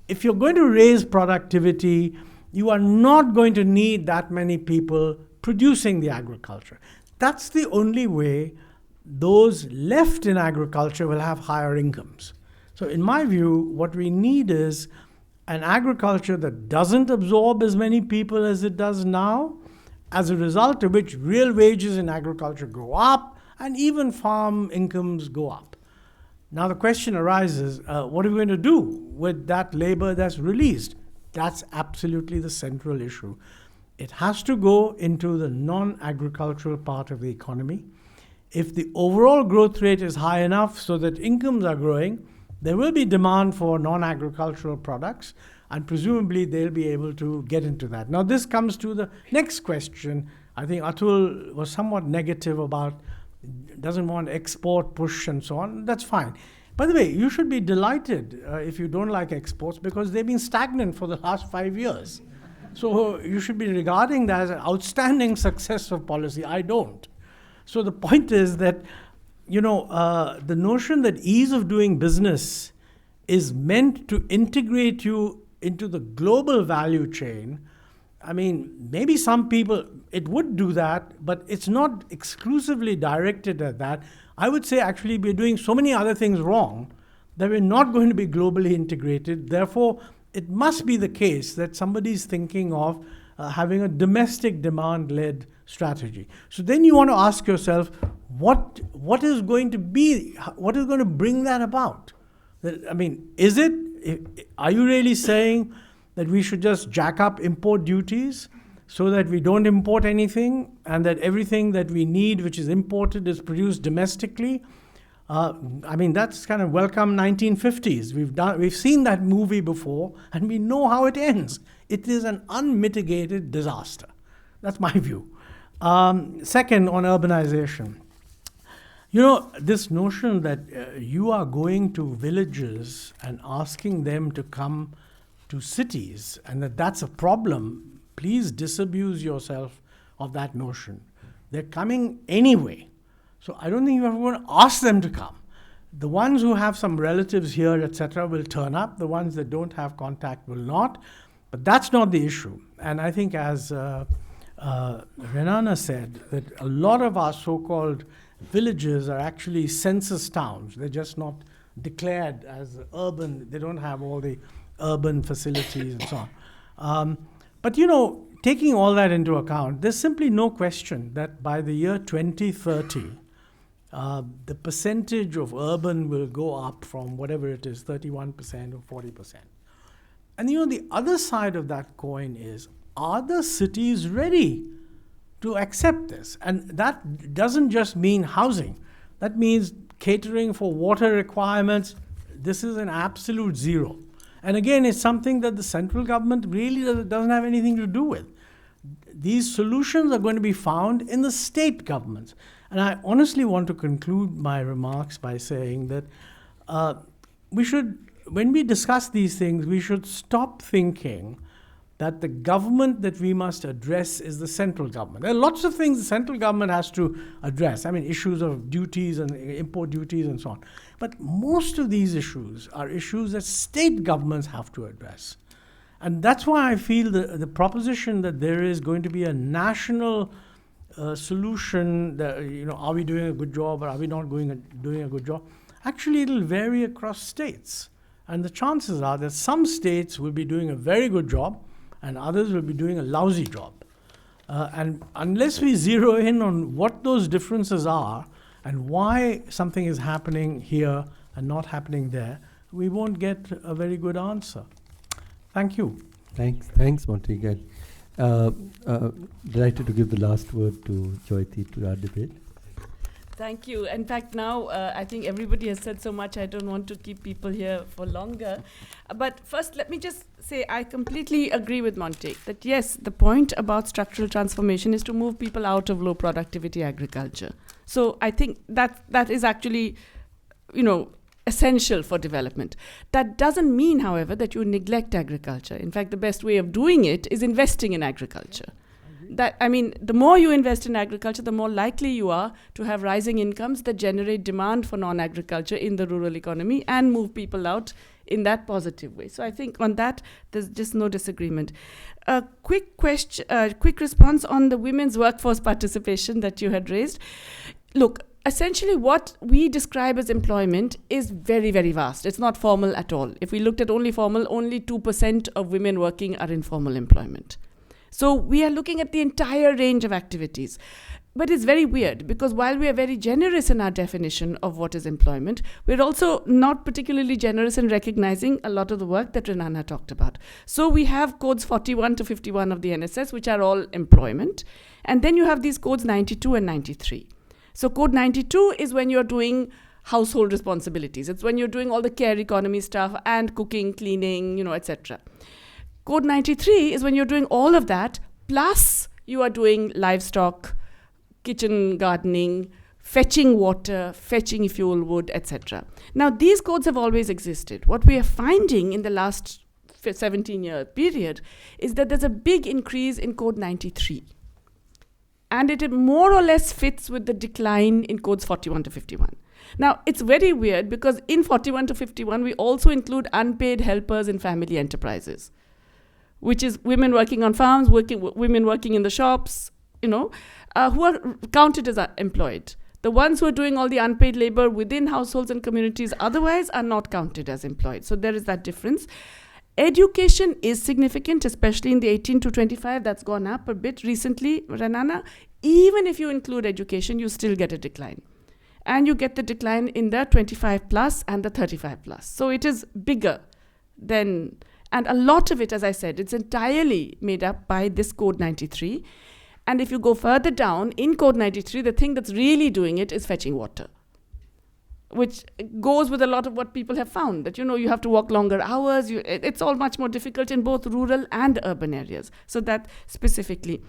if you're going to raise productivity, you are not going to need that many people producing the agriculture. That's the only way those left in agriculture will have higher incomes. So in my view, what we need is an agriculture that doesn't absorb as many people as it does now, as a result of which real wages in agriculture go up and even farm incomes go up. Now the question arises, what are we going to do with that labor that's released? That's absolutely the central issue. It has to go into the non-agricultural part of the economy. If the overall growth rate is high enough so that incomes are growing, there will be demand for non-agricultural products, and presumably they'll be able to get into that. Now this comes to the next question. I think Atul was somewhat negative about, doesn't want export push and so on. That's fine. By the way, you should be delighted if you don't like exports, because they've been stagnant for the last 5 years. So you should be regarding that as an outstanding success of policy. I don't. So the point is that, the notion that ease of doing business is meant to integrate you into the global value chain. Maybe some people, it would do that, but it's not exclusively directed at that. I would say actually we're doing so many other things wrong that we're not going to be globally integrated. Therefore, it must be the case that somebody's thinking of having a domestic demand-led strategy. So then you want to ask yourself, what is going to bring that about? Are you really saying that we should just jack up import duties so that we don't import anything, and that everything that we need which is imported is produced domestically? That's kind of welcome 1950s. We've seen that movie before, and we know how it ends. It is an unmitigated disaster. That's my view. Second, on urbanization. This notion that you are going to villages and asking them to come to cities, and that's a problem, please disabuse yourself of that notion. They're coming anyway. So I don't think you're ever going to ask them to come. The ones who have some relatives here, etc., will turn up. The ones that don't have contact will not. But that's not the issue. And I think, as Renana said, that a lot of our so-called villages are actually census towns. They're just not declared as urban. They don't have all the urban facilities and so on. But taking all that into account, there's simply no question that by the year 2030, the percentage of urban will go up from whatever it is, 31% or 40%. And the other side of that coin is, are the cities ready to accept this? And that doesn't just mean housing. That means catering for water requirements. This is an absolute zero. And again, it's something that the central government really doesn't have anything to do with. These solutions are going to be found in the state governments. And I honestly want to conclude my remarks by saying that we should, when we discuss these things, we should stop thinking that the government that we must address is the central government. There are lots of things the central government has to address. I mean, issues of duties and import duties and so on. But most of these issues are issues that state governments have to address. And that's why I feel the proposition that there is going to be a national solution, that, are we doing a good job or are we not doing a good job? Actually, it'll vary across states. And the chances are that some states will be doing a very good job and others will be doing a lousy job. And unless we zero in on what those differences are and why something is happening here and not happening there, we won't get a very good answer. Thank you. Thanks, Montek. Delighted to give the last word to Jayati to our debate. Thank you. In fact, now I think everybody has said so much. I don't want to keep people here for longer. But first, let me just say I completely agree with Montek that yes, the point about structural transformation is to move people out of low productivity agriculture. So I think that is actually, essential for development. That doesn't mean, however, that you neglect agriculture. In fact, the best way of doing it is investing in agriculture. The more you invest in agriculture, the more likely you are to have rising incomes that generate demand for non-agriculture in the rural economy and move people out in that positive way. So I think on that, there's just no disagreement. A quick response on the women's workforce participation that you had raised. Look, essentially what we describe as employment is very, very vast. It's not formal at all. If we looked at only formal, only 2% of women working are in formal employment. So we are looking at the entire range of activities. But it's very weird because while we are very generous in our definition of what is employment, we're also not particularly generous in recognizing a lot of the work that Renana talked about. So we have codes 41 to 51 of the NSS, which are all employment. And then you have these codes 92 and 93. So code 92 is when you're doing household responsibilities. It's when you're doing all the care economy stuff and cooking, cleaning, etc. Code 93 is when you're doing all of that, plus you are doing livestock, kitchen gardening, fetching water, fetching fuel wood, etc. Now, these codes have always existed. What we are finding in the last 17-year period is that there's a big increase in code 93. And it more or less fits with the decline in codes 41 to 51. Now, it's very weird because in 41 to 51, we also include unpaid helpers in family enterprises, which is women working on farms, women working in the shops, who are counted as employed. The ones who are doing all the unpaid labor within households and communities otherwise are not counted as employed. So there is that difference. Education is significant, especially in the 18 to 25. That's gone up a bit recently, Renana. Even if you include education, you still get a decline. And you get the decline in the 25 plus and the 35 plus. So it is bigger than, and a lot of it, as I said, it's entirely made up by this code 93. And if you go further down in code 93, the thing that's really doing it is fetching water, which goes with a lot of what people have found, that, you have to walk longer hours. It's all much more difficult in both rural and urban areas. So that specifically.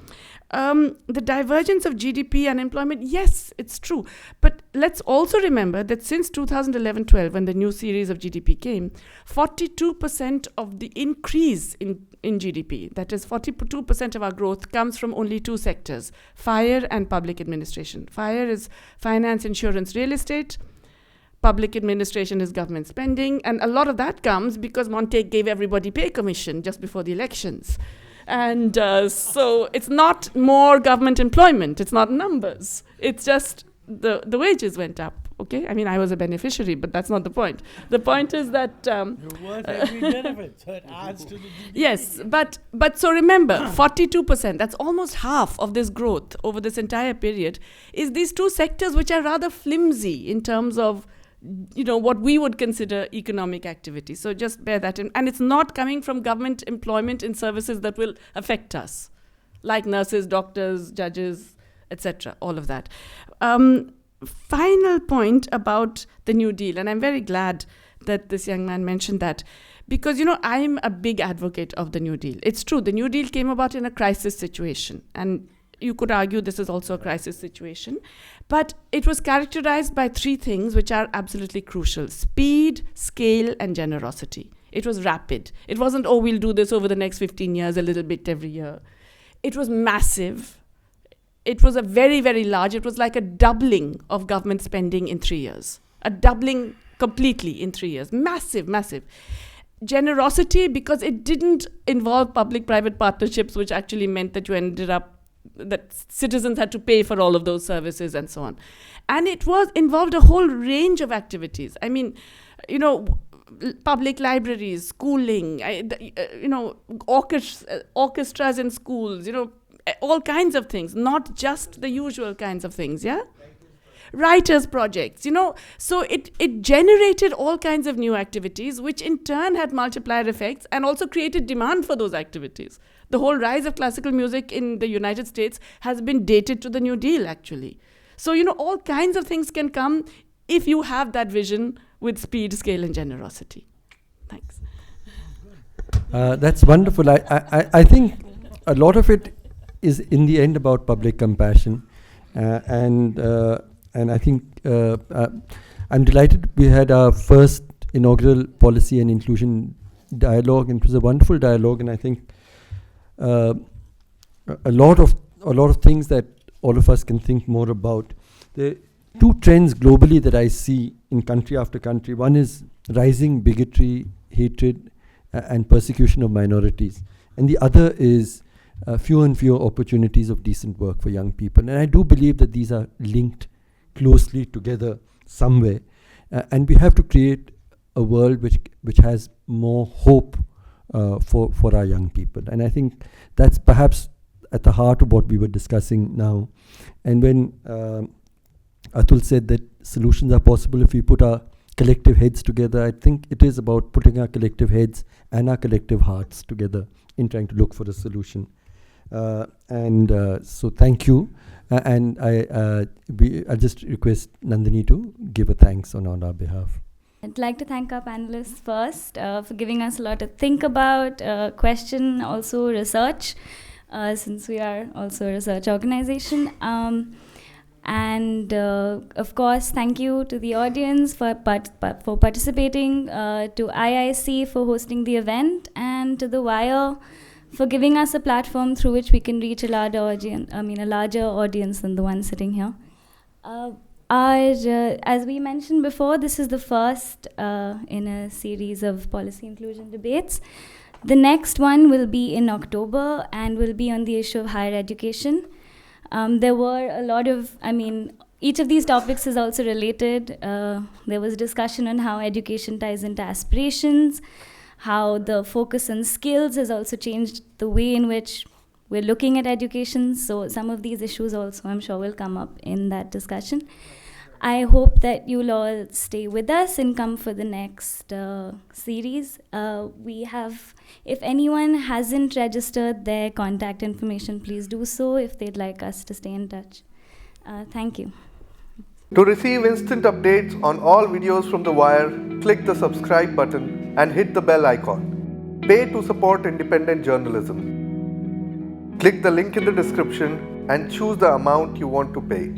The divergence of GDP and employment, yes, it's true. But let's also remember that since 2011-12, when the new series of GDP came, 42% of the increase in GDP, that is 42% of our growth, comes from only two sectors, fire and public administration. Fire is finance, insurance, real estate. Public administration is government spending. And a lot of that comes because Montek gave everybody pay commission just before the elections. And so it's not more government employment. It's not numbers. It's just the wages went up. Okay, I mean, I was a beneficiary, but that's not the point. The point is that You're worth every benefit, so it adds to the GDP. Yes, but so remember, 42%, that's almost half of this growth over this entire period, is these two sectors which are rather flimsy in terms of, what we would consider economic activity. So just bear that in. And it's not coming from government employment in services that will affect us, like nurses, doctors, judges, etc., all of that. Final point about the New Deal, and I'm very glad that this young man mentioned that, because, I'm a big advocate of the New Deal. It's true, the New Deal came about in a crisis situation, and you could argue this is also a crisis situation, but it was characterized by three things which are absolutely crucial: speed, scale, and generosity. It was rapid. It wasn't, we'll do this over the next 15 years, a little bit every year. It was massive. It was a very, very large, it was like a doubling of government spending in 3 years. A doubling completely in 3 years. Massive, massive. Generosity, because it didn't involve public-private partnerships, which actually meant that you ended up, that citizens had to pay for all of those services and so on. And it involved a whole range of activities. I mean, public libraries, schooling, orchestras in schools, all kinds of things, not just the usual kinds of things, yeah? Writers' projects, So it generated all kinds of new activities, which in turn had multiplier effects and also created demand for those activities. The whole rise of classical music in the United States has been dated to the New Deal, actually. So, all kinds of things can come if you have that vision with speed, scale, and generosity. Thanks. That's wonderful. I think a lot of it is in the end about public compassion, and I think I'm delighted we had our first inaugural policy and inclusion dialogue, and it was a wonderful dialogue. And I think a lot of things that all of us can think more about. The two trends globally that I see in country after country: one is rising bigotry, hatred, and persecution of minorities, and the other is fewer and fewer opportunities of decent work for young people. And I do believe that these are linked closely together somewhere, and we have to create a world which has more hope for our young people. And I think that's perhaps at the heart of what we were discussing now. And when Atul said that solutions are possible if we put our collective heads together, I think it is about putting our collective heads and our collective hearts together in trying to look for a solution. So thank you. And I just request Nandini to give a thanks on our behalf. I'd like to thank our panelists first for giving us a lot to think about, question, also research, since we are also a research organization. And of course, thank you to the audience for participating, to IIC for hosting the event, and to The Wire for giving us a platform through which we can reach a larger audience than the one sitting here. As we mentioned before, this is the first in a series of policy inclusion debates. The next one will be in October and will be on the issue of higher education. There were a lot of, each of these topics is also related. There was discussion on how education ties into aspirations, how the focus on skills has also changed the way in which we're looking at education. So some of these issues also, I'm sure, will come up in that discussion. I hope that you'll all stay with us and come for the next series. We have, if anyone hasn't registered their contact information, please do so if they'd like us to stay in touch. Thank you. To receive instant updates on all videos from The Wire, click the subscribe button and hit the bell icon. Pay to support independent journalism. Click the link in the description and choose the amount you want to pay.